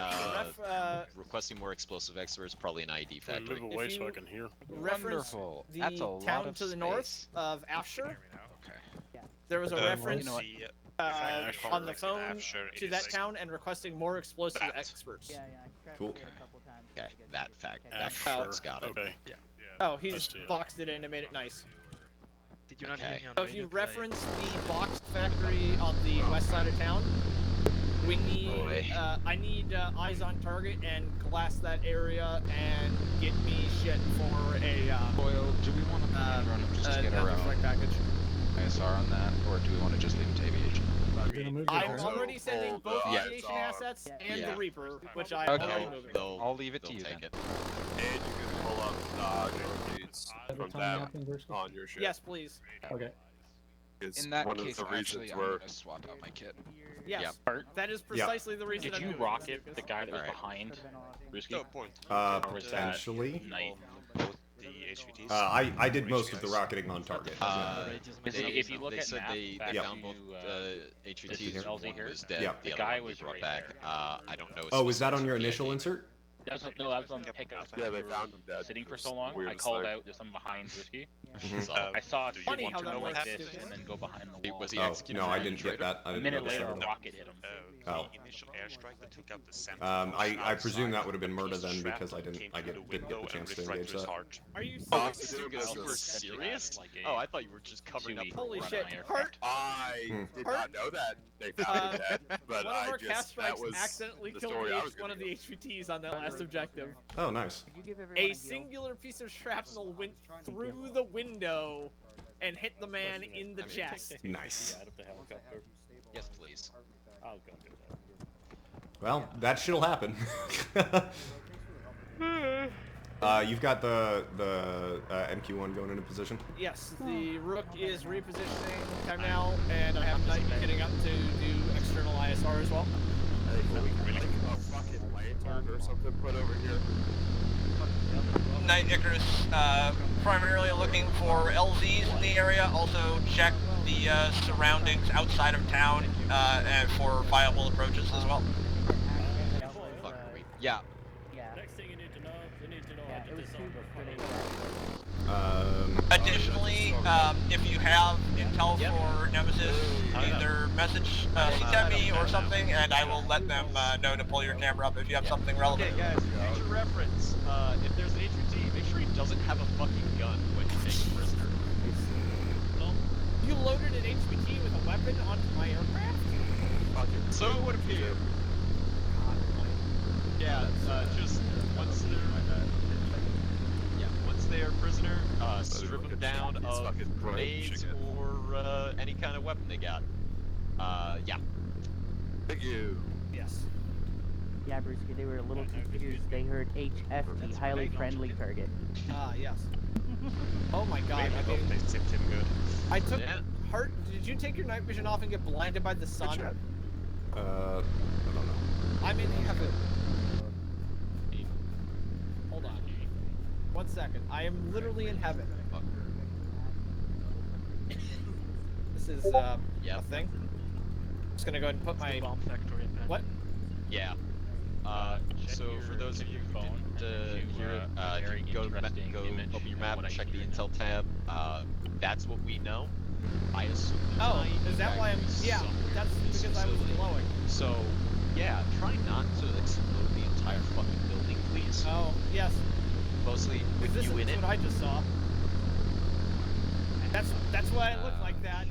Requesting more explosive experts, probably an ID factory. Move away so I can hear. Reference Wonderful. the That's a lot town of to the space. north of Afshire. Okay. There was a reference you know what? on the phone to that town and requesting more explosive experts. Cool. Okay, that fact's got it. Okay. Oh, he's boxed it in and made it nice. Did you not Okay. hear me on So if you reference the boxed factory on the west side of town, we need, I need eyes on target and glass that area and get me shit for a, Boyle, do we want to run up just to get our strike package. ISR on that, or do we want to just leave it to aviation? I'm already sending both Yeah. aviation assets and Yeah. the Reaper, which I Okay. already moving. I'll leave it to you take then. it. And you can pull up barricades from them on your ship. Yes, please. Okay. It's In that one case, of the actually, reasons I'm where gonna swap out my kit. Yes, that is precisely the reason Did I'm you doing rocket this, the guy that was behind Brewski? No point. Or was that Potentially. Knight? The HVTs. I did most of the rocketing on target. If you look they at said map, they back found to, both HVTs. LZ One here. was dead. Yeah. The The other guy one was was brought right back. there. I don't know. Oh, was that on your specifics initial yet. insert? That was on pickup. Yeah, they found him dead. Sitting for It so was long, I weirdest called thing. out there's someone behind Brewski. Mhm. I saw two Funny how turn that like works, this stupid. and then go behind the wall. Was he Oh, executed? no, I didn't get that. I A didn't minute notice later, a that. rocket hit him. Oh. The initial airstrike that took out the center. I presume that would have been murder piece of then because I shrapnel didn't came I through didn't the get window the chance and to ripped right engage through his that. heart. Are you Oh, serious? you guys were serious? Oh, I thought you were just covering up. Holy shit, Hart! I did not know that they found him dead, but one of I our cast just that strikes was accidentally the killed story I was one of the HVTs on that last objective. Oh, nice. A singular piece of shrapnel went through the window and hit the man in the chest. Nice. Yes, please. I'll go do that. Well, that shit'll happen. You've got the MQ1 going into position. Yes, the Rook is repositioning time now, and I have Knight getting up to do external ISR as well. a fucking lantern or something put over here. Knight Icarus, primarily looking for LZs in the area. Also check the surroundings outside of town and for viable approaches as well. Yeah. Next thing you need to know it was Additionally, if you have intel for Nemesis, either message CTAB me or something, and I will let them know to pull your camera up if you have something relevant. Okay, guys, future reference. If there's an HVT, make sure he doesn't have a fucking gun when you take a prisoner. You loaded an HVT with a weapon onto my aircraft? So it would appear. Yeah, just once they're a prisoner, strip them down of grenades or any kind of weapon they got. Yeah. Thank you. Yes. Yeah, Brewski, they were a little confused. They heard HFT, highly friendly target. Ah, yes. Oh my god, I mean, They tipped him good. I took... Hart, did you take your night vision off and get blinded by the sun? I don't know. I'm in heaven. Hold on. 1 second. I am literally in heaven. This is, a thing. Just gonna go ahead and put my... What? Yeah. So for those of you who didn't hear it, you can go open your map and check the intel tab. That's what we know. I assume. Oh, is that why I'm... Yeah, that's because I was glowing. So, yeah, try not to explode the entire fucking building, please. Oh, yes. Mostly with This you is in it. what I just saw. That's why I look like that.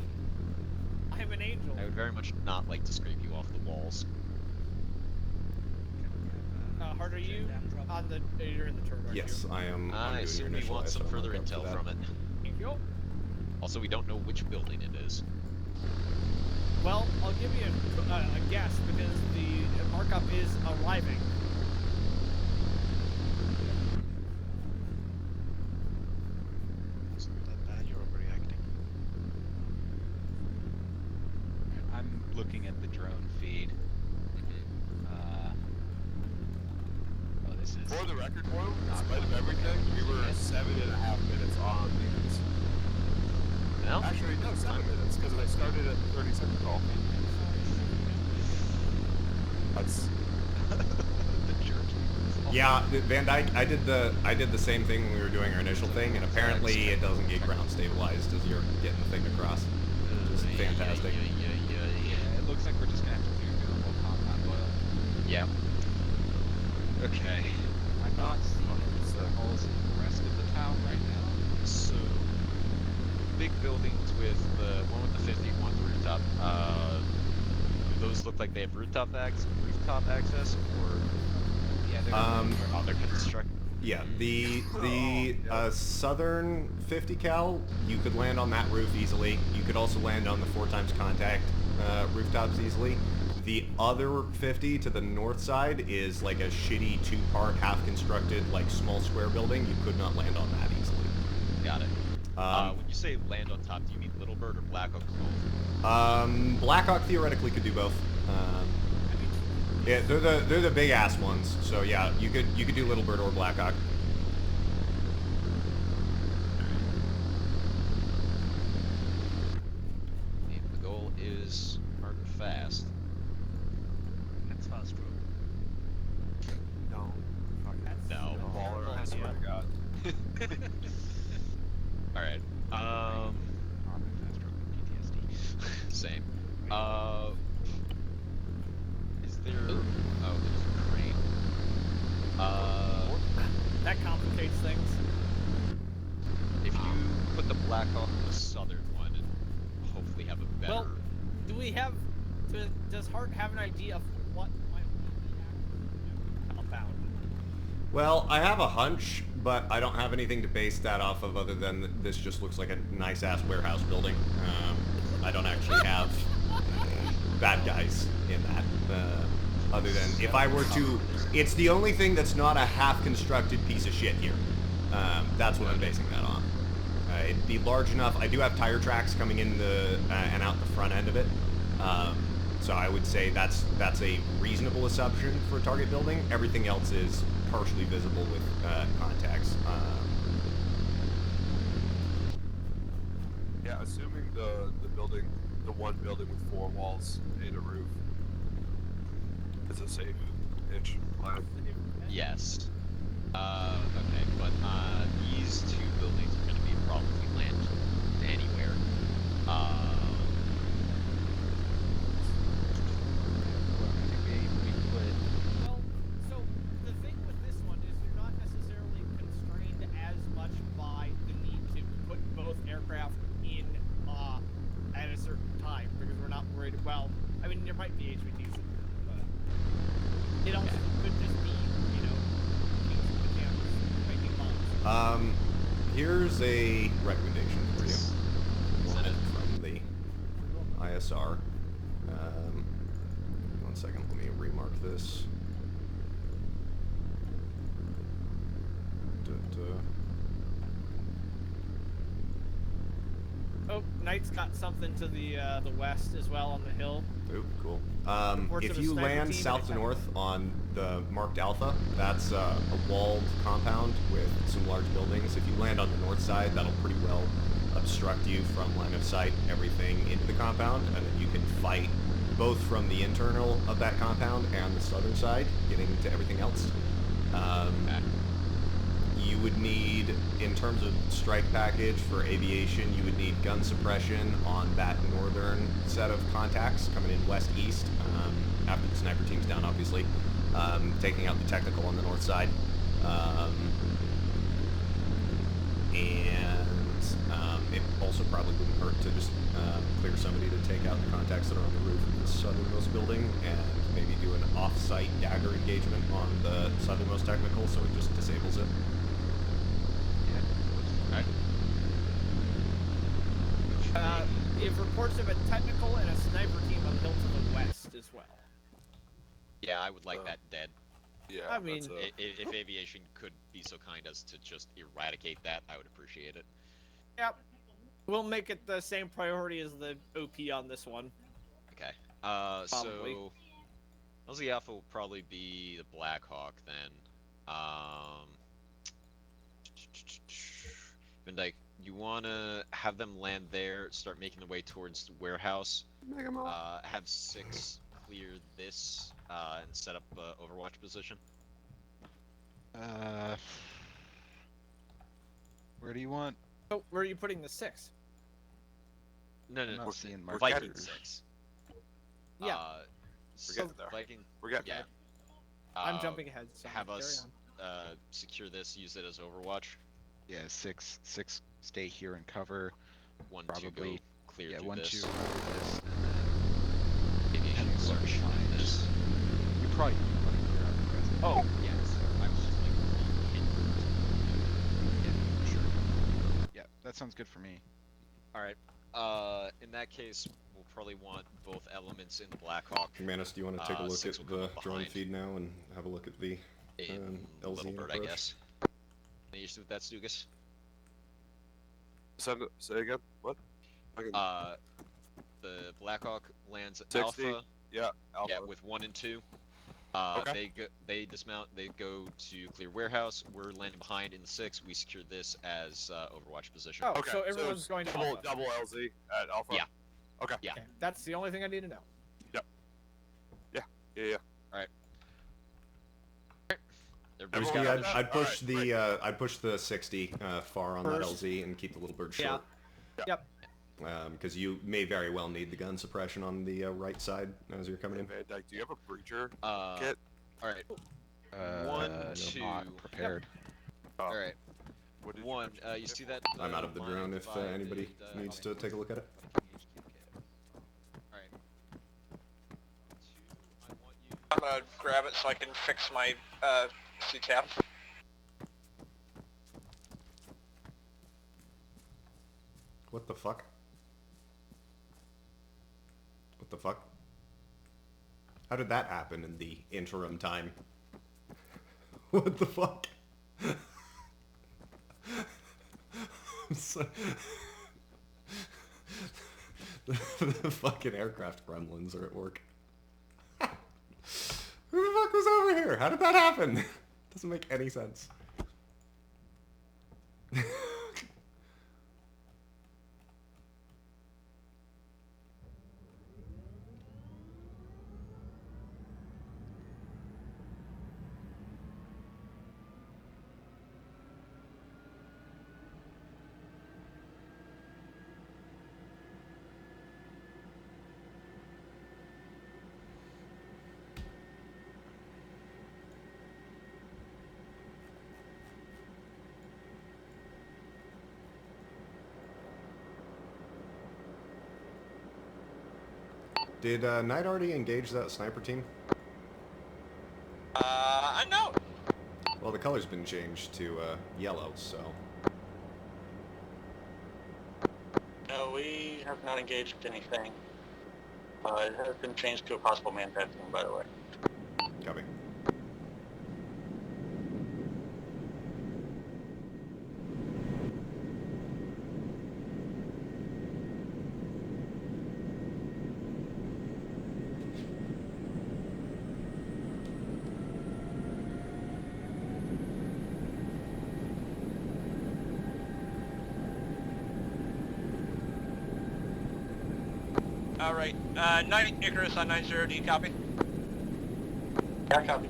I'm an angel. I would very much not like to scrape you off the walls. Hart, are you on the... You're in the turret, aren't Yes, you? I am. I I'm doing assume your we initial want some ISO further markup for intel that. from it. Thank you. Also, we don't know which building it is. Well, I'll give you a guess because the markup is arriving. It's not that bad, you're overreacting. I'm looking at the drone feed. Oh, this is... For the record, Boyle, in spite of everything, we were 7.5 minutes on these. No? Actually, no, 7 minutes, because I started at the 30-second call. That's... Yeah, Van Dyke, I did the same thing when we were doing our initial thing, and apparently it doesn't get ground stabilized as you're getting the thing across. Just fantastic. Yeah, it looks like we're just gonna have to do the whole compound oil. Yeah. Okay. I'm not seeing the holes in the rest of the town right now. So, big buildings with the one with the 51 rooftop. Do those look like they have rooftop access, or they're construct? Yeah, the southern 50 cal, you could land on that roof easily. You could also land on the 4x contact rooftops easily. The other 50 to the north side is like a shitty 2-part, half-constructed, like small square building. You could not land on that easily. Got it. When you say land on top, do you mean Little Bird or Blackhawk or both? Blackhawk theoretically could do both. Yeah, they're the big ass ones. So yeah, you could do Little Bird or Blackhawk. The goal is hard and fast. That's fast, bro. No. No. Baller, I swear to God. Alright. Same. Is there... Oh, there's a crane. That complicates things. If you put the Blackhawk on the southern one and hopefully have a better... Well, do we have... Does Hart have an idea of what might be the compound? Well, I have a hunch, but I don't have anything to base that off of other than this just looks like a nice-ass warehouse building. I don't actually have bad guys in that. Other than if I were to... It's the only thing that's not a half-constructed piece of shit here. That's what I'm basing that on. It'd be large enough. I do have tire tracks coming in and out the front end of it. So I would say that's a reasonable assumption for a target building. Everything else is partially visible with contacts. Yeah, assuming the one building with 4 walls and a roof is a safe-ish plan. Yes. Okay, but these 2 buildings are going to be probably land anywhere. Well, so the thing with this one is you're not necessarily constrained as much by the need to put both aircraft in at a certain time because we're not worried. Well, I mean there might be HVTs, but it also could just be making bombs. Here's a recommendation for you. From the ISR. One second, let me remark this. Oh, Knight's got something to the west as well on the hill. Ooh, cool. Reports If of a you sniper land team south and to north on the marked Alpha, that's a walled compound with some large buildings. If you land on the north side, that'll pretty well obstruct you from line of sight everything into the compound, and then you can fight both from the internal of that compound and the southern side, getting to everything else. You would need, in terms of strike package for aviation, you would need gun suppression on that northern set of contacts coming in west-east, after the sniper team's down, obviously, taking out the technical on the north side. It also probably wouldn't hurt to just clear somebody to take out the contacts that are on the roof of the southernmost building and maybe do an off-site dagger engagement on the southernmost technical so it just disables it. If reports of a technical and a sniper team Yeah, I would like that dead. Yeah, I mean, if aviation could be so kind as to just eradicate that, I would appreciate it. Yep. We'll make it the same priority as the OP on this one. Okay. Probably. So LZ Alpha will probably be the Blackhawk then. Van Dyke, you wanna have them land there, start making their way towards the warehouse. Have 6 clear this and set up Overwatch position. Where do you want? Oh, where are you putting the 6? No, I'm not seeing markers. Viking 6. Yeah. We're getting there. Viking. We're getting there. I'm jumping ahead. So have us secure this, use it as Overwatch. Yeah, 6 stay here and cover. 1, probably 2 go clear. Yeah, through 1, this. 2 cover this, Maybe you should start shooting this. You probably want to clear out the rest. Oh yes, I was just like. Yeah, sure. Yeah, that sounds good for me. All right. In that case, we'll probably want both elements in the Blackhawk. Manus, do you want to take a look at the drone behind. feed now and have a look at the LZ Little Bird, approach? I guess. Any issue with that, Stugas? Say again? What? The Blackhawk lands at 60. Alpha. Yeah, Alpha. Yeah, with 1 and 2. Okay. They dismount. They go to clear warehouse. We're landing behind in the 6. We secure this as Overwatch position. Oh, Okay, so everyone's it's going to double, Alpha. double LZ at Alpha? Yeah. Okay. Yeah. Okay, that's the only thing I need to know. Yep. Yeah. All right. Everybody's got I'd push I'd push the 60 far on that LZ and keep the little bird short. Yep. Because you may very well need the gun suppression on the right side as you're coming in. Van Dyke, do you have a breacher Uh, kit? All right. Uh, 1, no, 2. not prepared. All right. What did 1. You see that? I'm out of the drone if line anybody by needs to take a look at it. All right. 2. I want you. I'm gonna grab it so I can fix my CTAP. What the fuck? What the fuck? How did that happen in the interim time? What the fuck? I'm so... the fucking aircraft gremlins are at work. Who the fuck was over here? How did that happen? Doesn't make any sense. Did Knight already engage that sniper team? No. Well, the color's been changed to yellow, so... No, we have not engaged anything. It has been changed to a possible manufacturing, by the way. Copy. Alright, 90 Icarus on 90, do you copy? Yeah, copy.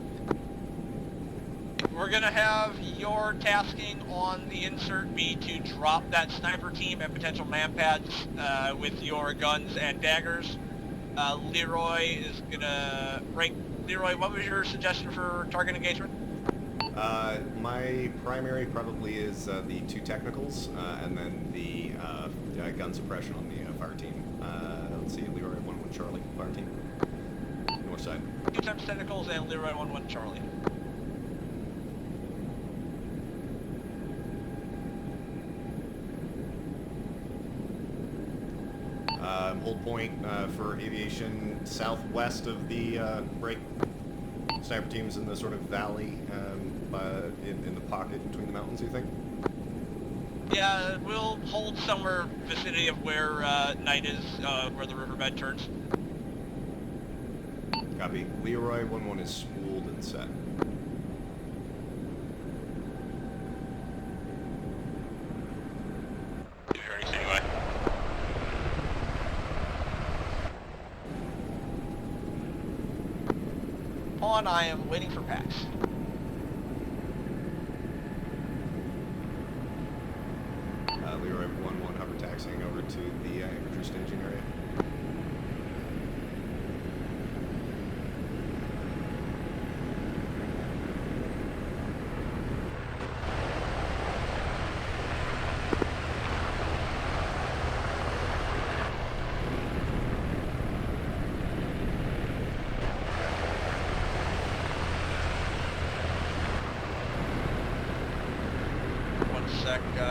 We're gonna have your tasking on the insert be to drop that sniper team and potential man pads with your guns and daggers. Leroy is gonna rank. Leroy, what was your suggestion for target engagement? My primary probably is the 2 technicals, and then the gun suppression on the fire team. Let's see, Leroy 1-1 Charlie, fire team. North side. 2 times technicals and Leroy 1-1 Charlie. Hold point for aviation southwest of the break. sniper teams in the sort of valley in the pocket between the mountains, you think? Yeah, we'll hold somewhere vicinity of where Knight is, where the riverbed turns. Copy. Leroy 1-1 is spooled and set. You hear anything anyway? On, I am waiting for packs. Leroy 1-1 hover taxiing over to the infantry staging area.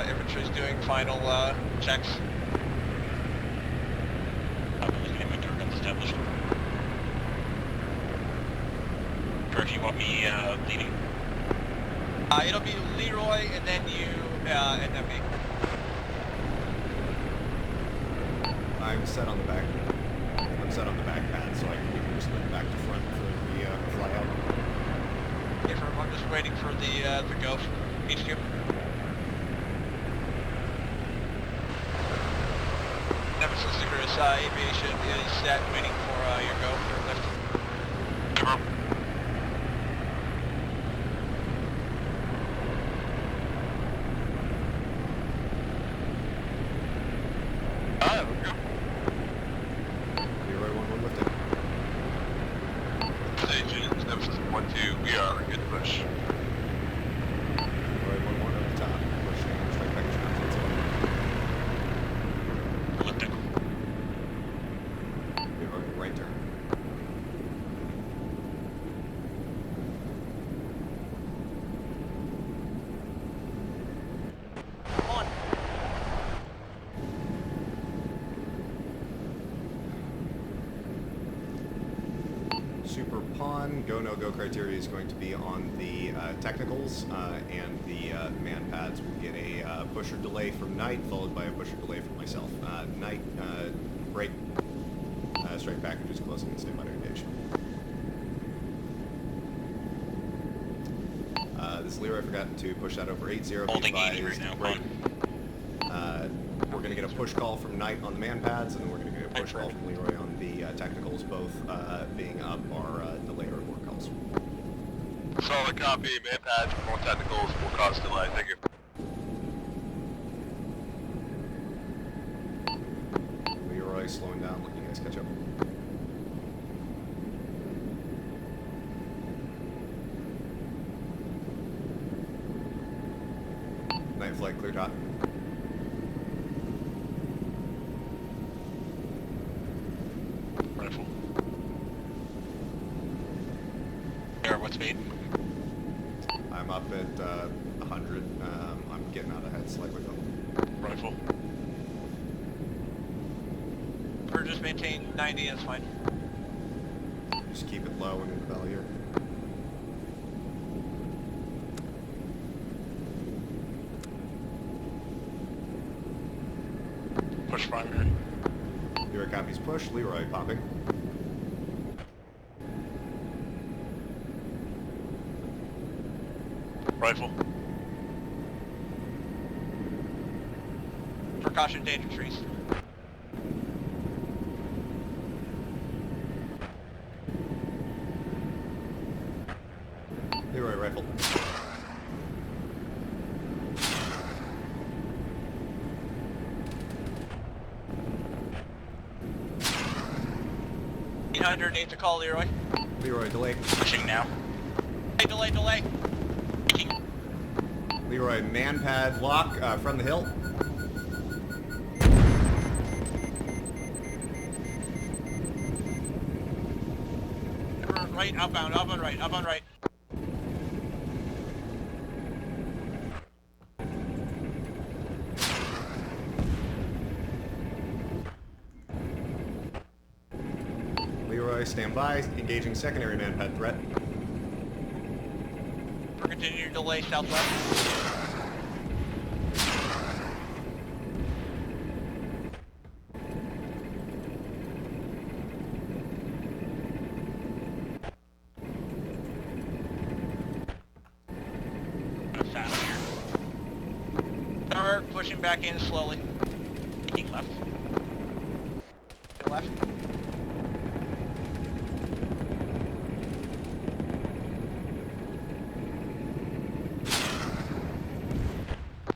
Infantry's doing final checks. I'm looking at my door gun established. Or if you want me leading. It'll be Leroy and then you and then me. I'm set on the back. I'm set on the back pad, so we can just look back to front for the fly out. Okay, I'm just waiting for the go from HQ. Nemesis Icarus Aviation is set, waiting for your go for lift. There we go. Leroy 1-1 lifting. Stage Nemesis 1-2, we are good to push. Leroy 1-1 at the top, pushing strike package mountains. Lifting. Leroy right turn. On. Super pawn, go no go criteria is going to be on the technicals, and the man pads will get a pusher delay from Knight, followed by a pusher delay from myself. Knight, break, strike packages closing and stand by to engage. This Leroy forgot to push that over 8-0. Holding 80 right now. Break. We're going to get a push call from Knight on the man pads, and then we're going to get a push call from Leroy on the technicals, both being up our delay or abort calls. Solid copy, man pads, more technicals, more cost delay, thank you. Leroy slowing down, letting you guys catch up. Night flight cleared hot. Rifle. Air, what speed? I'm up at 100. I'm getting out ahead slightly though. Rifle. Or just maintain 90, that's fine. Just keep it low and in the belly here. Push primary. Leroy copies push, Leroy popping. Rifle. Precaution, danger trees. Leroy rifle. Underneath the call, Leroy. Leroy delay. Pushing now. Delay. Leroy man pad lock from the hill. Right, outbound, up on right. Leroy stand by, engaging secondary man pad threat. Continue delay southwest. Start pushing back in slowly. Taking left. Go left.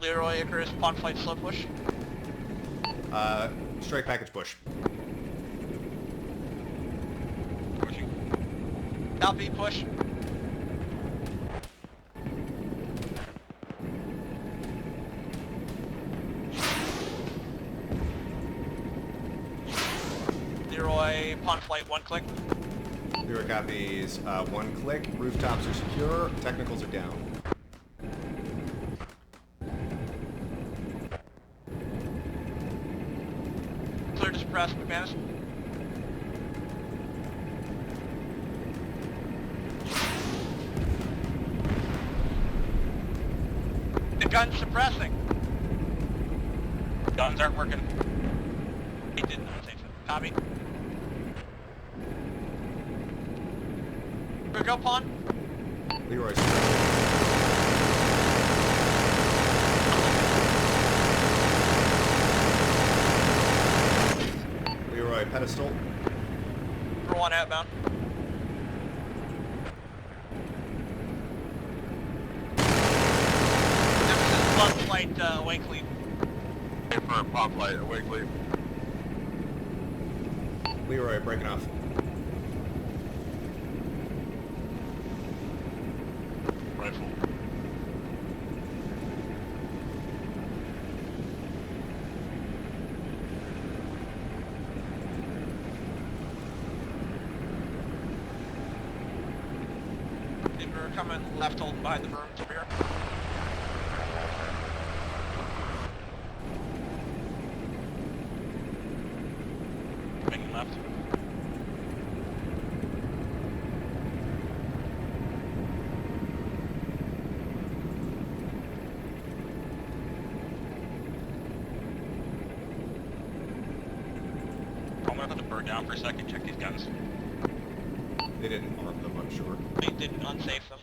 Leroy Icarus, pawn flight slow push. Strike package push. Pushing. Copy, push. Leroy, pawn flight, 1 click. Leroy copies, 1 click. Rooftops are secure. Technicals are down. Clear to suppress, McManus. The gun's suppressing. Guns aren't working. He did not say so. Copy. We go pawn. Leroy. Leroy pedestal. For 1 outbound. Nemesis pawn flight, awake lead. For pawn flight, awake lead. Leroy breaking off. Rifle. We're coming left, holding behind the berms over here. Making left. I'm gonna put the bird down for a second, check these guns. They didn't arm them, I'm sure. They didn't unsafe them.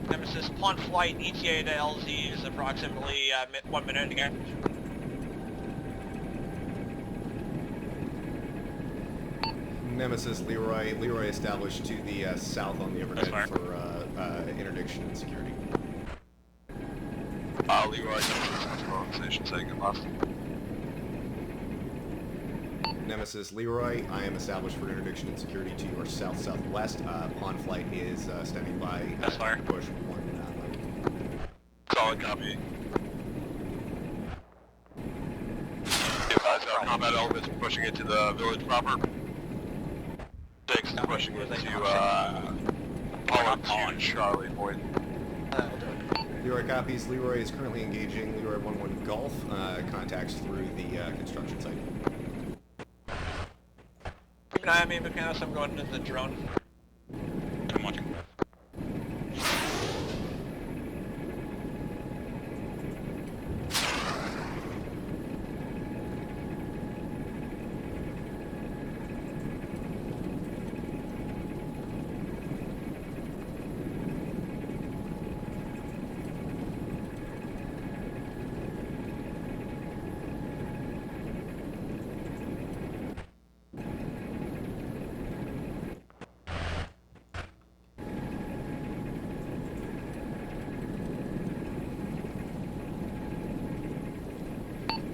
Nemesis pawn flight, ETA to LZ is approximately 1 minute again. Nemesis, Leroy. Leroy established to the south on the overhead for interdiction and security. Leroy, station saying left. Nemesis, Leroy. I am established for interdiction and security to your south-southwest. Pawn flight is standing by. That's fire. Push 1. Solid copy. Advise our combat elements pushing into the village proper. 6 pushing into Apollo 2 Charlie Point. Leroy copies. Leroy is currently engaging Leroy 1-1 Golf. Contacts through the construction site. Keep an eye on me, McManus. I'm going into the drone. I'm watching.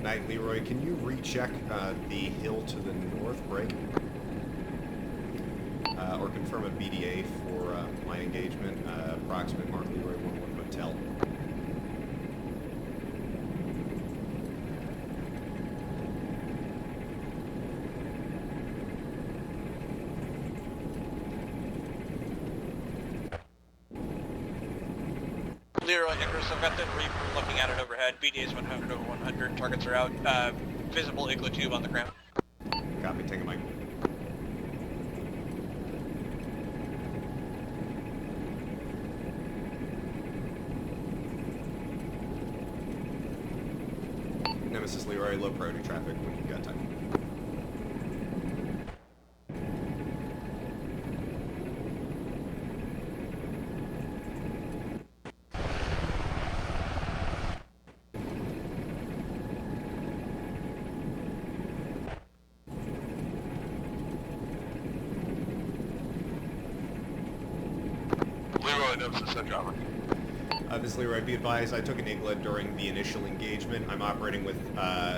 Night, Leroy, can you recheck the hill to the north break? Or confirm a BDA for my engagement, approximate Mark Leroy 1-1 Hotel. Leroy Icarus, I've got the Reaper looking at it overhead. BD is 100 over 100. Targets are out. Visible igloo tube on the ground. Copy. this is Leroy. Low priority traffic when you've got time. Leroy knows the set driver. This is Leroy. Be advised, I took an IGLA during the initial engagement. I'm operating with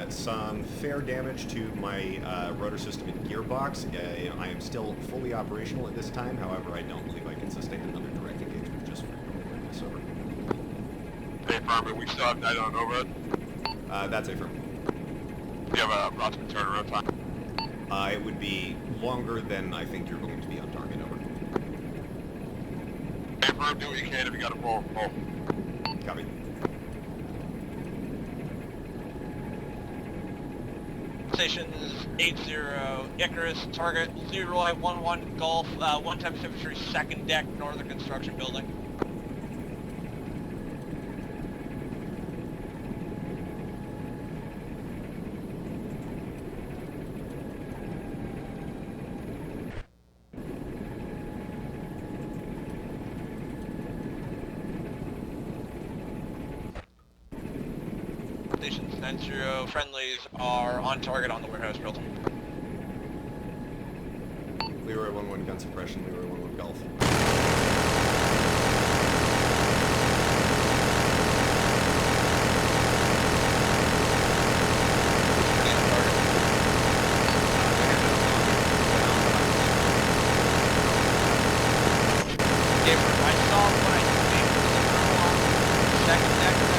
some fair damage to my rotor system and gearbox. I am still fully operational at this time. However, I don't believe I can sustain another direct engagement just for this over. Hey, Farmer, we still have night on overhead. That's affirm. Do you have a approximate turnaround time? It would be longer than I think you're going to be on target, over. Hey, Farm, do what you can if you got a pull. Copy. Stations 80 Icarus, target Leroy 11 Golf, 1 times temperature, second deck, northern construction building. Stations 90 friendlies are on target on the warehouse building. Leroy 11 gun suppression, Leroy 11 golf. I saw what I think was a thermal on the second deck of that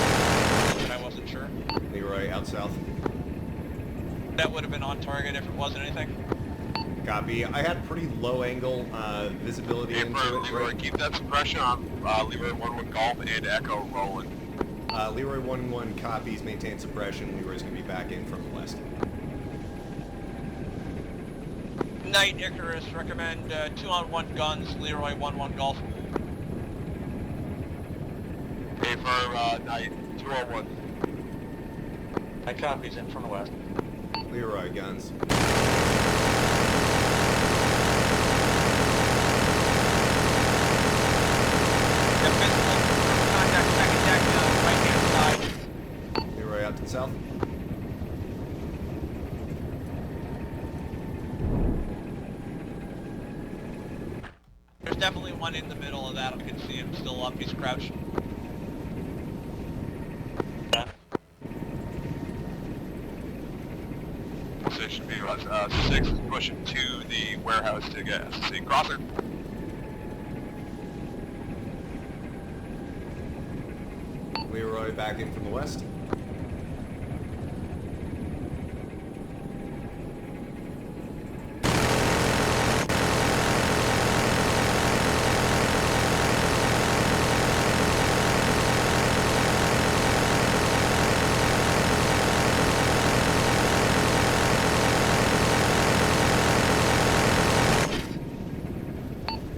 building, but I wasn't sure. Leroy out south. That would have been on target if it wasn't anything. Copy. I had pretty low angle visibility Hey, into it. Leroy, keep that suppression on Leroy 11 Golf and Echo rolling. Leroy 11 copies, maintain suppression. Leroy's going to be back in from the west. Night Icarus, recommend 2-on-1 guns, Leroy 11 Golf. Hey, firm, Night 2-on-1. My copies in from the west. Leroy guns. Visible thermal contact, second deck, right hand side. Leroy out to the south. There's definitely one in the middle of that. I can see him still up. He's crouched. Station B, 6 is pushing to the warehouse to get SC crosser. Leroy back in from the west.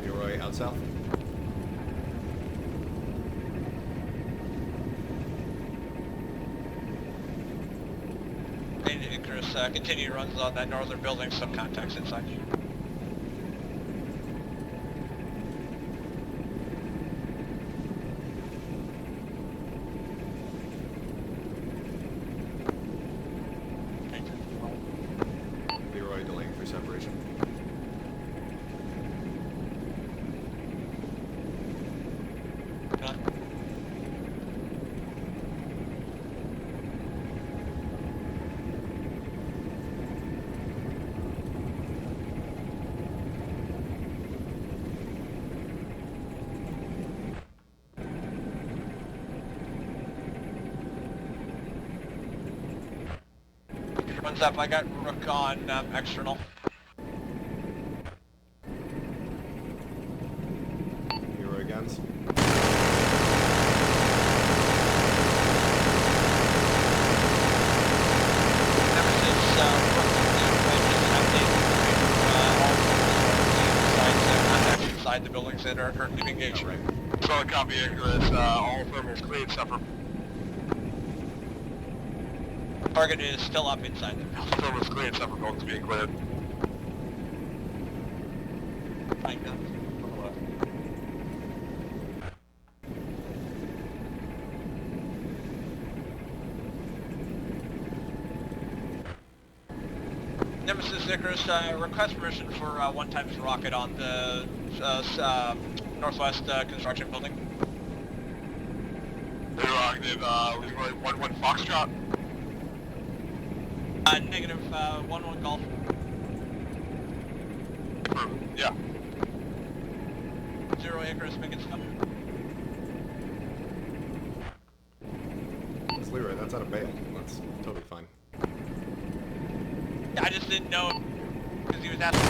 Leroy out south. Icarus, continue runs on that northern building, some contacts inside. Leroy delaying for separation. Runs up, I got Rook on external. Leroy guns. Nemesis, Rook 2, just an update all contacts inside the buildings that are currently engaged. Right. Solid copy, Icarus, all thermals clean, suffer. Target is still up inside the building. Still was cleared, several buildings being cleared. Kind of. Nemesis Icarus, request permission for 1x rocket on the northwest construction building. Negative, Leroy 1-1 Foxtrot. Negative 1-1 Golf. Yeah. 0 Icarus, make it stop. It's Leroy, that's out of bail. That's totally fine. I just didn't know because he was asking.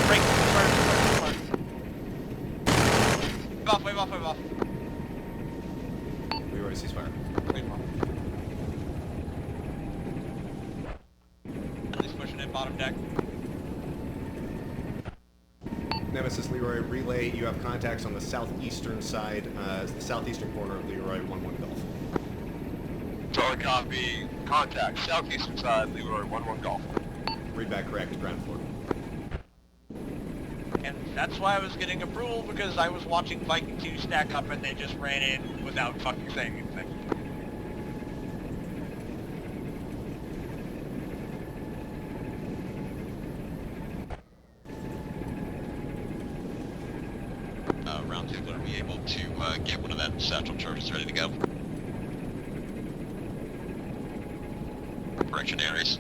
Break, start. Wave off. Leroy, ceasefire. He's pushing in bottom deck. Nemesis Leroy, relay, you have contacts on the southeastern side, the southeastern corner of Leroy 1-1 Golf. Solid copy. Contact. Southeastern side, Leroy 1-1 Golf. Read back correct, ground floor. And that's why I was getting approval, because I was watching Viking 2 stack up and they just ran in without fucking saying anything. Round 2, are we able to get one of them satchel charges ready to go? Correction areas.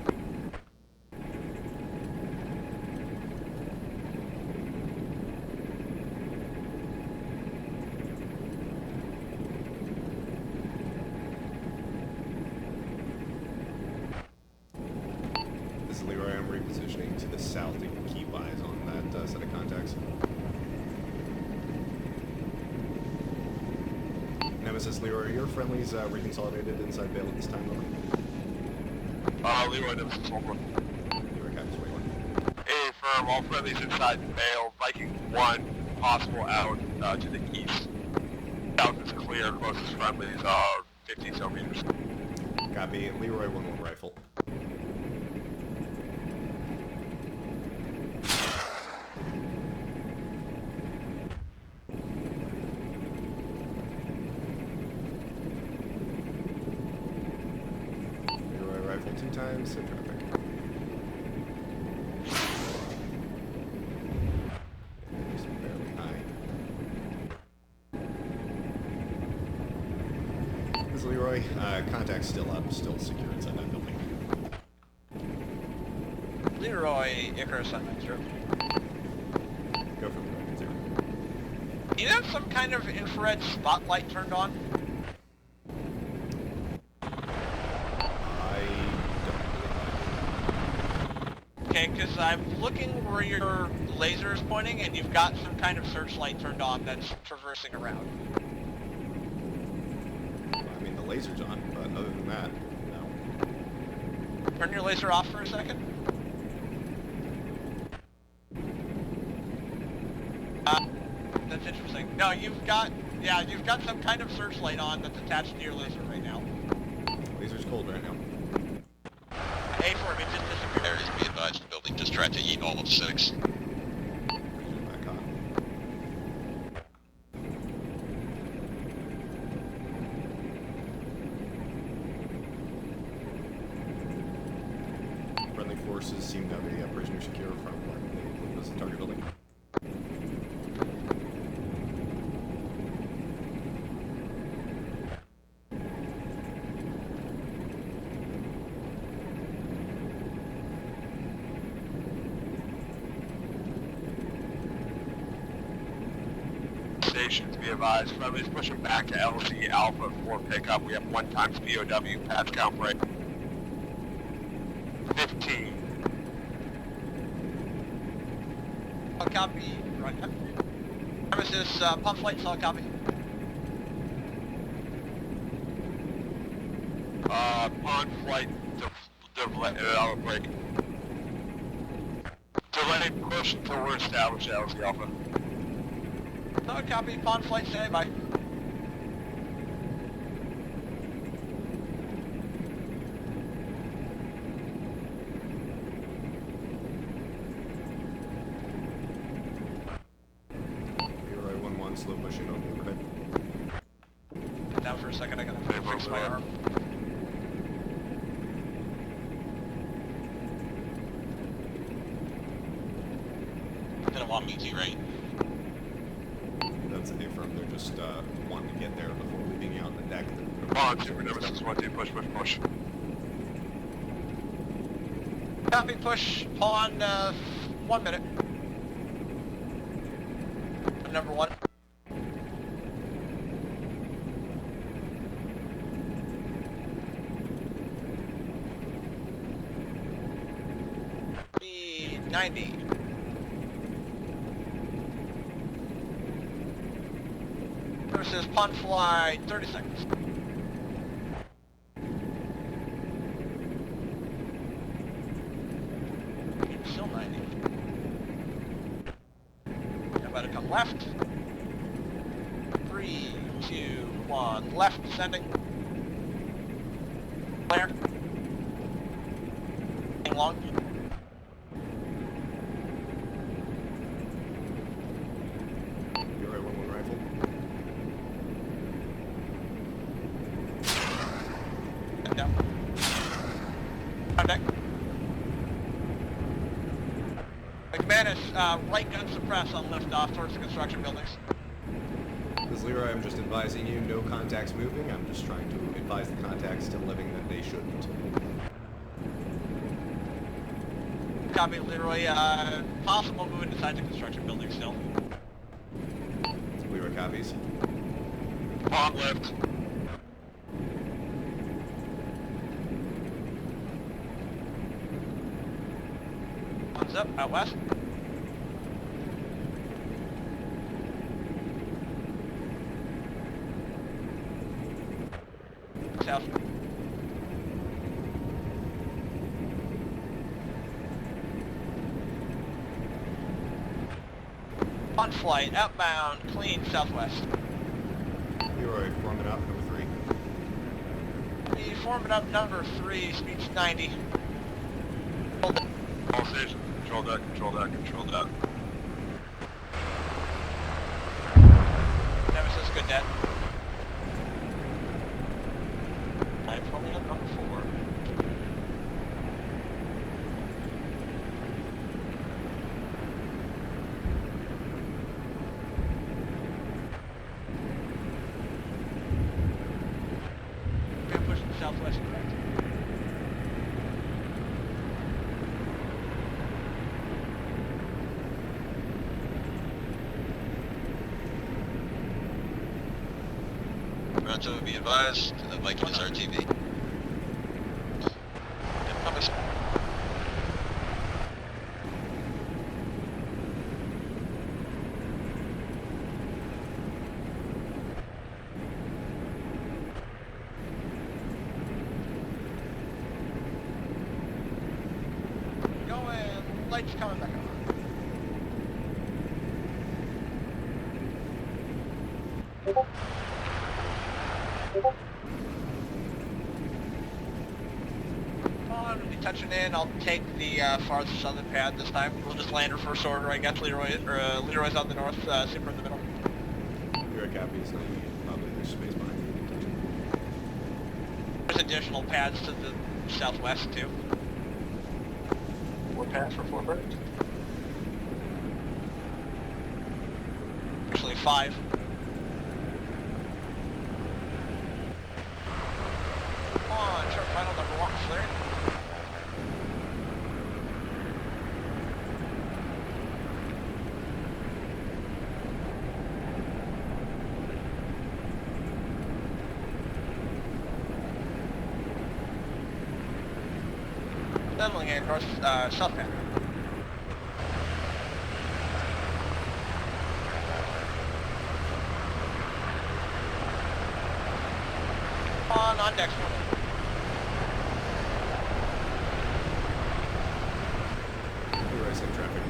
This is Leroy, I'm repositioning to the south to keep eyes on that set of contacts. Nemesis Leroy, your friendlies reconsolidated inside bail at this time, over. Leroy Nemesis 1-1. Leroy Captain 21. A firm, all friendlies inside bail. Viking 1, possible out to the east. South is clear, closest friendlies are 50 so meters. Copy, Leroy 1-1 rifle. Leroy rifle 2 times, hit traffic. Just barely high. This is Leroy, contact's still up, still secure inside that building. Leroy Icarus on 9-0. Go for the record, 0. Do you have some kind of infrared spotlight turned on? Okay, because I'm looking where your laser is pointing, and you've got some kind of searchlight turned on that's traversing around. I mean, the laser's on, but other than that, no. Turn your laser off for a second. That's interesting. No, you've got some kind of searchlight on that's attached to your laser right now. Laser's cold right now. A for it just disappeared. Areas be advised, the building just tried to eat all of 6. Back on. Friendly forces seem to have a prisoner secure from the target building. Stations be advised, friendlies pushing back to LC Alpha for pickup. We have 1 times POW, patch count break. 15. Solid copy. Right. Nemesis, pump flight, solid copy. On flight, delay, break. Delay push until we're established LC Alpha. Solid copy, pawn flight, standing by. slow push in on the overhead. Down for a second, I gotta fix my arm. Didn't want me to, right? That's affirm. They're just wanting to get there before leaving you out on the deck. Come on, Super Nemesis 1-2, push, push, push. Copy, push on 1 minute. Number 1. Be 90. Versus pond fly 30 seconds. Still 90. About to come left. 3, 2, 1, left, descending. Clear. Long. You're right, 1-1 rifle. Down. On deck. McManus, right gun suppress on liftoff towards the construction buildings. This is Leroy, I'm just advising you, no contacts moving. I'm just trying to advise the contacts still living that they shouldn't. Copy, Leroy. Possible movement inside the construction building still. Leroy copies. On left. One's up, out west. South. On flight, outbound, clean, southwest. Leroy, forming up, number 3. Be forming up number 3, speeds 90. Hold it. All stations, control that, control that, control that. Nemesis, good net. I'm forming up number 4. We're pushing southwest correct. Toronto, be advised, the Viking is RTV. Compass. Going, lights coming back on. We'll be touching in. I'll take the farthest southern pad this time. We'll just land her first order. I guess Leroy's on the north, Super in the middle. Leroy copies. Probably there's space behind you. There's additional pads to the southwest too. 4 pads for 4 birds. Actually 5. Come on, sharp final number 1 clear. Settling in north, south pad. On deck 1. Leroy, same traffic.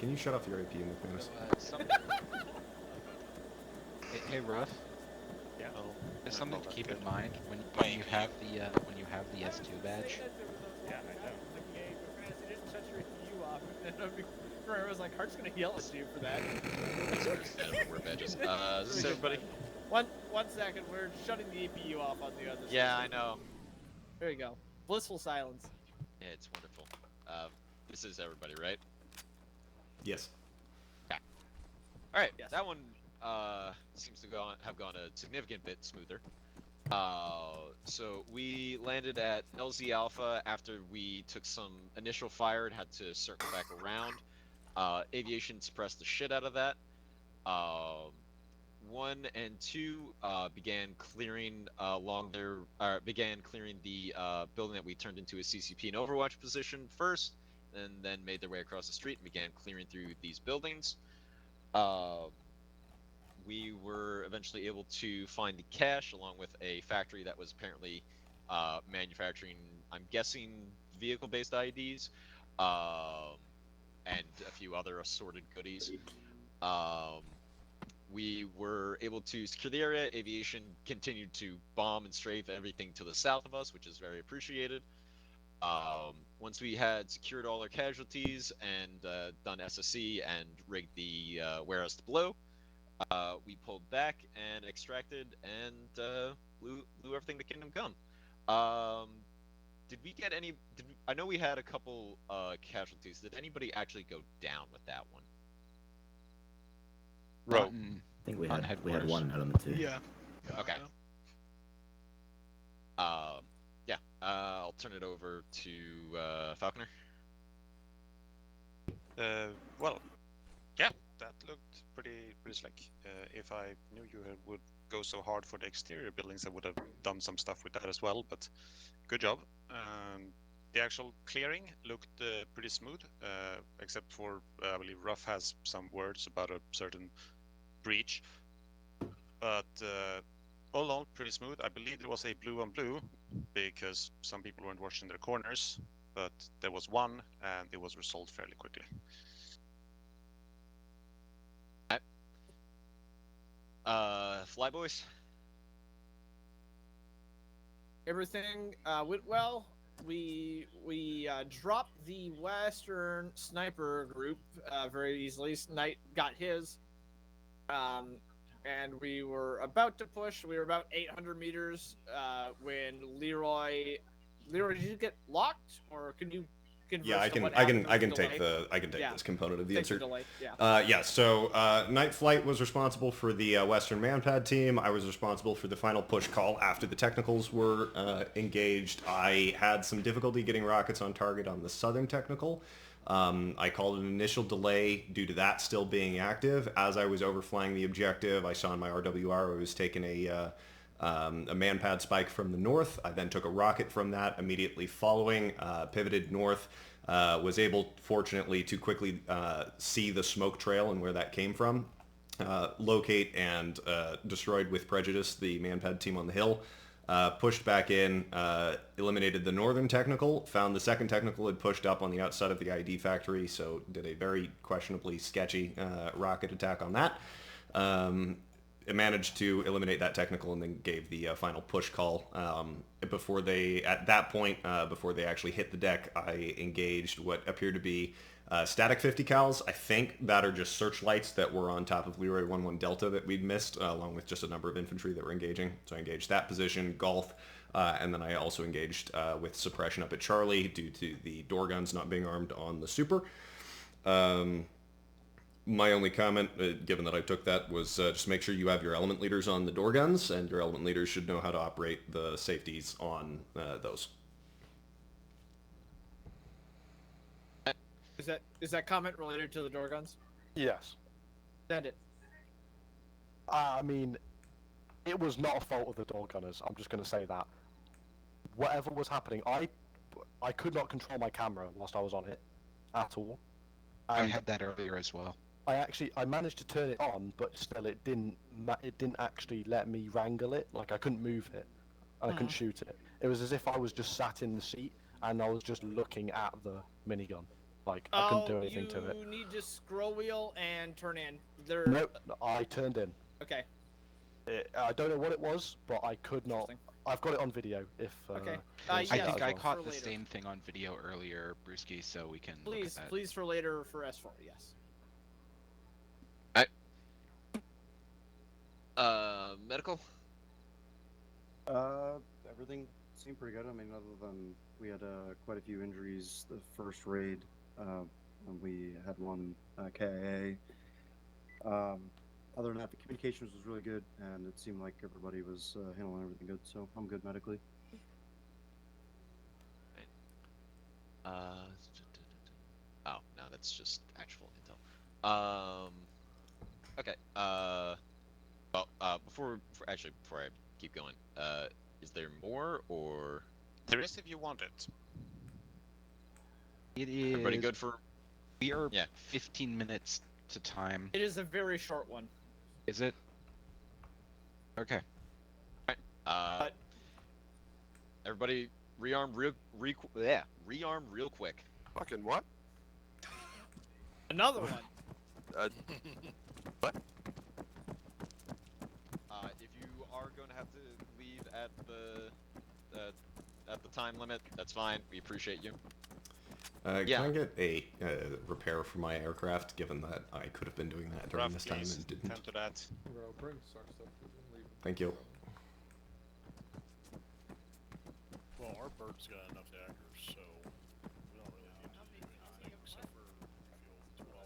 Can you shut off your APU, McManus? Hey, Ruff. Yeah. There's something to keep in mind when you have the S2 badge. Yeah, I know. I was like, Hart's gonna yell at you for that. Wear badges. Is this everybody? One second, we're shutting the APU off on the other side. Yeah, I know. There you go. Blissful silence. Yeah, it's wonderful. This is everybody, right? Yes. Okay. All right. Yes. That one seems to have gone a significant bit smoother. So we landed at LZ Alpha after we took some initial fire and had to circle back around. Aviation suppressed the shit out of that. 1 and 2 began clearing the building that we turned into a CCP and Overwatch position first, and then made their way across the street and began clearing through these buildings. We were eventually able to find the cache along with a factory that was apparently manufacturing, I'm guessing, vehicle-based IEDs, and a few other assorted goodies. We were able to secure the area. Aviation continued to bomb and strafe everything to the south of us, which is very appreciated. Once we had secured all our casualties and done SSC and rigged the warehouse to blow, we pulled back and extracted and blew everything to Kingdom Come. Did we get any? I know we had a couple casualties. Did anybody actually go down with that one? I think we had one element too. Yeah. Okay. Yeah. I'll turn it over to Falconer. Well, yeah, that looked pretty slick. If I knew you would go so hard for the exterior buildings, I would have done some stuff with that as well. But good job. The actual clearing looked pretty smooth, except for I believe Ruff has some words about a certain breach. But all in all, pretty smooth. I believe there was a blue on blue because some people weren't watching their corners, but there was one, and it was resolved fairly quickly. Flyboys. Everything went well. We dropped the Western sniper group very easily. Knight got his, and we were about to push. We were about 800 meters when Leroy, did you get locked, or can you? Yeah, I can take this component of the insert. Yeah. So Night Flight was responsible for the Western Manpad team. I was responsible for the final push call after the technicals were engaged. I had some difficulty getting rockets on target on the Southern technical. I called an initial delay due to that still being active. As I was overflying the objective, I saw in my RWR I was taking a manpad spike from the north. I then took a rocket from that immediately following, pivoted north, was able, fortunately, to quickly see the smoke trail and where that came from, locate and destroyed with prejudice the manpad team on the hill, pushed back in, eliminated the northern technical, found the second technical had pushed up on the outside of the ID factory, so did a very questionably sketchy rocket attack on that. It managed to eliminate that technical and then gave the final push call. Before they actually hit the deck, I engaged what appeared to be static 50 cals. I think that are just searchlights that were on top of Leroy 11 Delta that we'd missed, along with just a number of infantry that were engaging. So I engaged that position, Golf, and then I also engaged with suppression up at Charlie due to the door guns not being armed on the Super. My only comment, given that I took that, was just make sure you have your element leaders on the door guns, and your element leaders should know how to operate the safeties on those. Is that comment related to the door guns? Yes. Send it. I mean, it was not a fault of the door gunners. I'm just going to say that. Whatever was happening, I could not control my camera whilst I was on it at all. I had that earlier as well. I managed to turn it on, but still it didn't actually let me wrangle it. Like, I couldn't move it, and I couldn't shoot it. It was as if I was just sat in the seat and I was just looking at the minigun. Like, I couldn't do anything to it. You need to scroll wheel and turn in. Nope, I turned in. Okay. I don't know what it was, but I could not. I've got it on video. If Okay. I think I well. caught For the later. same thing on video earlier, Brewski, so we can look Please, at that. please for later for S4. Yes. Medical? Everything seemed pretty good. I mean, other than we had quite a few injuries the first raid, and we had one KIA. Other than that, the communications was really good, and it seemed like everybody was handling everything good. So I'm good medically. Oh no, that's just actual intel. Okay. Well, before I keep going, is there more or? There is if you want it. It is. Everybody good for? We are 15 minutes to time. It is a very short one. Is it? Okay. Alright. Everybody rearm real quick. Fucking what? Another one. What? If you are going to have to leave at the time limit, that's fine. We appreciate you. Can I get a repair for my aircraft, given that I could have been doing that during this time and didn't? Tend to that. Thank you. Well, our bird's got enough daggers, so we don't really need to do anything except for fuel 12.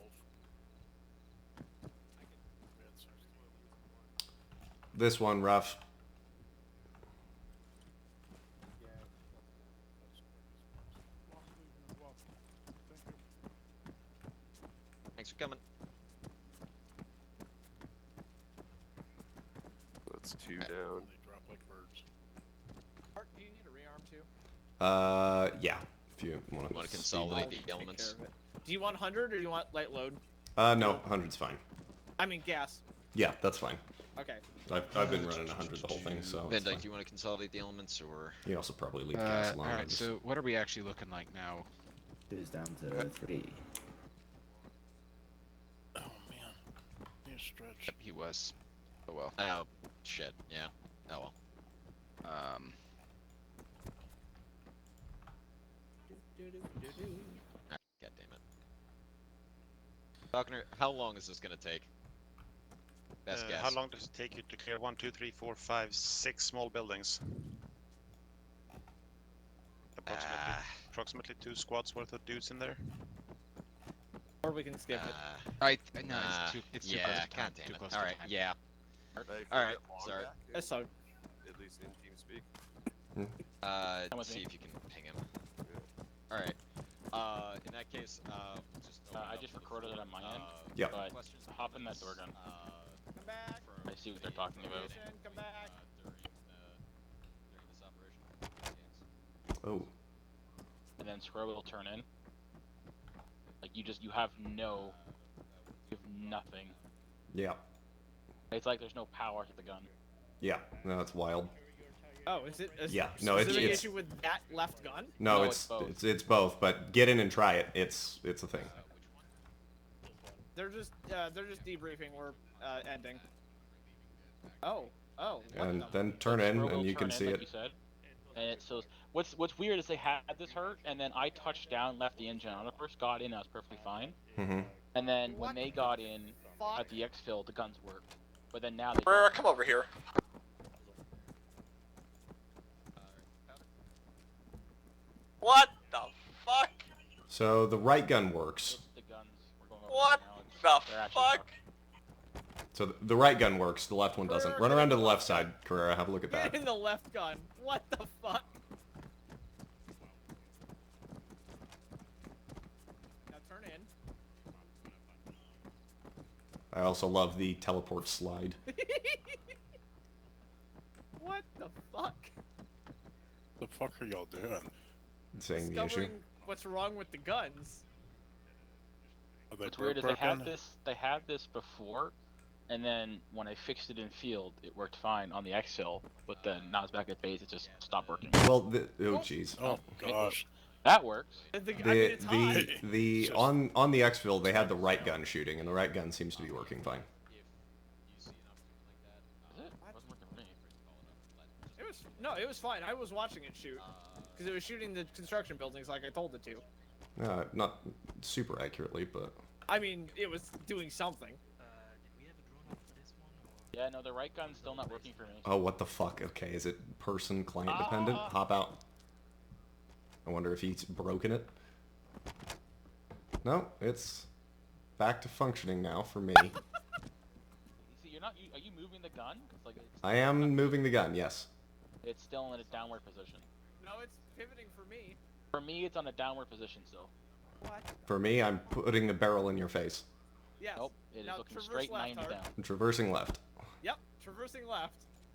This one, rough. Thanks for coming. That's 2 down. They drop like birds. Art, do you need a rearm too? Yeah. If you want to consolidate the elements. Do you want 100 or do you want light load? No, 100's fine. I mean gas. Yeah, that's fine. Okay. I've been running 100 the whole thing, so. Van Dyke, do you want to consolidate the elements or? You also probably leave gas alone. Alright, so what are we actually looking like now? It is down to 3. Oh man, he's stretched. Yep, he was. Oh well. Oh shit. Yeah. Oh well. God damn it. Falconer, how long is this gonna take? Best guess. How long does it take you to clear 1, 2, 3, 4, 5, 6 small buildings? Approximately 2 squads worth of dudes in there. Or we can skip it. No, it's too close to time. God damn Too it. close All to right, time. yeah. All right, sorry. That's so. At least in team speak. See if you can ping him. All right. In that case, just I just recorded it on my end. Yeah. But hop in that door gun. Come back. I see what they're talking about. Come back. During this operation. Oh. And then Scrub will turn in. Like you have nothing. Yeah. It's like there's no power to the gun. Yeah. No, that's wild. Oh, is it? Yeah. No, it's issue with that left gun? No, it's both. But get in and try it. It's a thing. They're just debriefing. We're ending. Oh. And then turn in, and you can see like it. You said. And so what's weird is they had this hurt, and then I touched down, left the engine on. When I first got in, I was perfectly fine. Mm-hmm. And then when they got in at the exfil, the guns worked. But then now they come over here. What the fuck? So the right gun works. What the fuck? So the right gun works. The left one doesn't. Run around to the left side, Carrera. Have a look at that. Get in the left gun. What the fuck? Now turn in. I also love the teleport slide. What the fuck? The fuck are y'all doing? Saying the issue. Discovering what's wrong with the guns. What's weird is they had this before, and then when I fixed it in field, it worked fine on the exfil, but then now it's back at base, it just stopped working. Well, oh jeez. Oh gosh. That works. I mean, it's hot. The on the exfil they had the right gun shooting, and the right gun seems to be working fine. It was fine. I was watching it shoot because it was shooting the construction buildings like I told it to. Not super accurately, but I mean, it was doing something. Yeah, no, the right gun's still not working for me. oh, what the fuck? Okay, is it person client dependent? Hop out. I wonder if he's broken it. No, it's back to functioning now for me. See, you're not. Are you moving the gun? 'Cause, like, I am moving the gun. Yes. It's still in a downward position. No, it's pivoting for me. For me, it's on a downward position still. What? For me, I'm putting the barrel in your face. Yes. Nope, it is Now looking traverse straight left, 90 down. I'm traversing left. Yep, traversing left.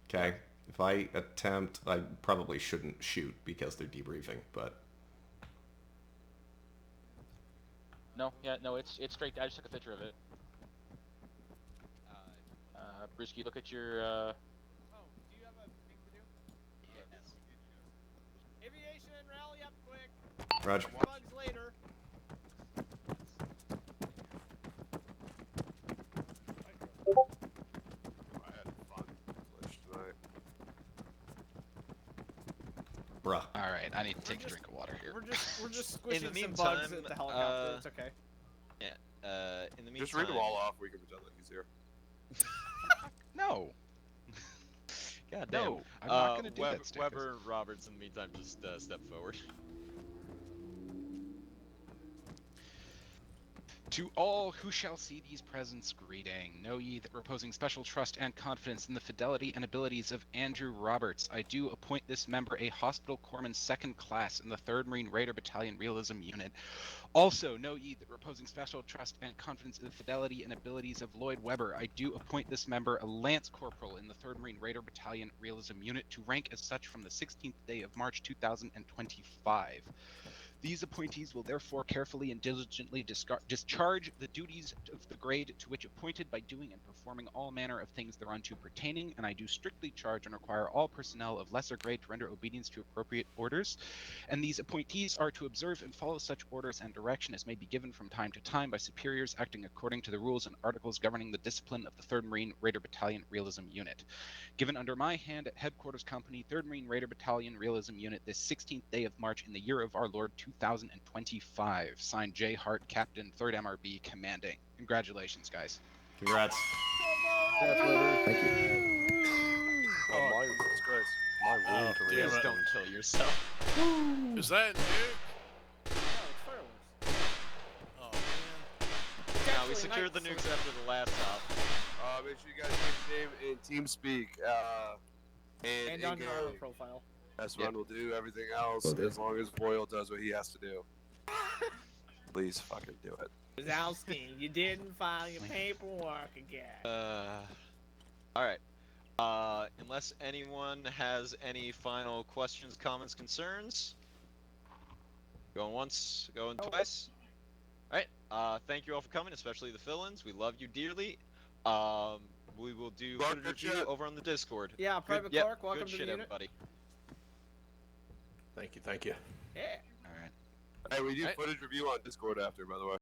Okay. If I attempt, I probably shouldn't shoot because they're debriefing, but No, yeah, no, it's straight. I just took a picture of it. Brewski, look at your. Oh, do you have a thing to do? Yes. Aviation, rally up quick. Roger. More bugs later. I had fun glitch tonight. Bruh. All right, I need to take a drink of water here. We're just In squishing the some meantime, bugs at the helicopter. It's okay. Yeah. In the meantime. Just read them all off. We can pretend like he's here. No. God damn. No, I'm not gonna do that. Stickers. Weber and Roberts in the meantime just step forward. To all who shall see these presents, greeting. Know ye that reposing special trust and confidence in the fidelity and abilities of Andrew Roberts, I do appoint this member a Hospital Corpsman 2nd Class in the 3rd Marine Raider Battalion Realism Unit. Also, know ye that reposing special trust and confidence in the fidelity and abilities of Lloyd Webber, I do appoint this member a Lance Corporal in the 3rd Marine Raider Battalion Realism Unit to rank as such from the 16th day of March 2025. These appointees will therefore carefully and diligently discharge the duties of the grade to which appointed by doing and performing all manner of things thereunto pertaining, and I do strictly charge and require all personnel of lesser grade to render obedience to appropriate orders. And these appointees are to observe and follow such orders and direction as may be given from time to time by superiors acting according to the rules and articles governing the discipline of the 3rd Marine Raider Battalion Realism Unit. Given under my hand at Headquarters Company, 3rd Marine Raider Battalion Realism Unit, this 16th day of March in the year of our Lord 2025. Signed, J. Hart, Captain, 3rd MRB, Commanding. Congratulations, guys. Congrats. Thank you. Oh, my Jesus Christ. My wound to Please don't kill yourself. Is that nuke? No, it's fireworks. Oh man. No, we secured the nukes after the last hop. Make sure you guys change your name in TeamSpeak. And on your armor profile. That's what we'll do. Everything else, Will do. as long as Boyle does what he has to do. Please fucking do it. Wazowski, you didn't file your paperwork again. Alright. Unless anyone has any final questions, comments, concerns. Going once, going twice. Alright. Thank you all for coming, especially the fill-ins. We love you dearly. We will do footage review over on the Discord. Yeah, Private Clark, welcome good to the shit, unit. everybody. Thank you, thank you. Yeah. All right. Hey, we do footage review on Discord after, by the way.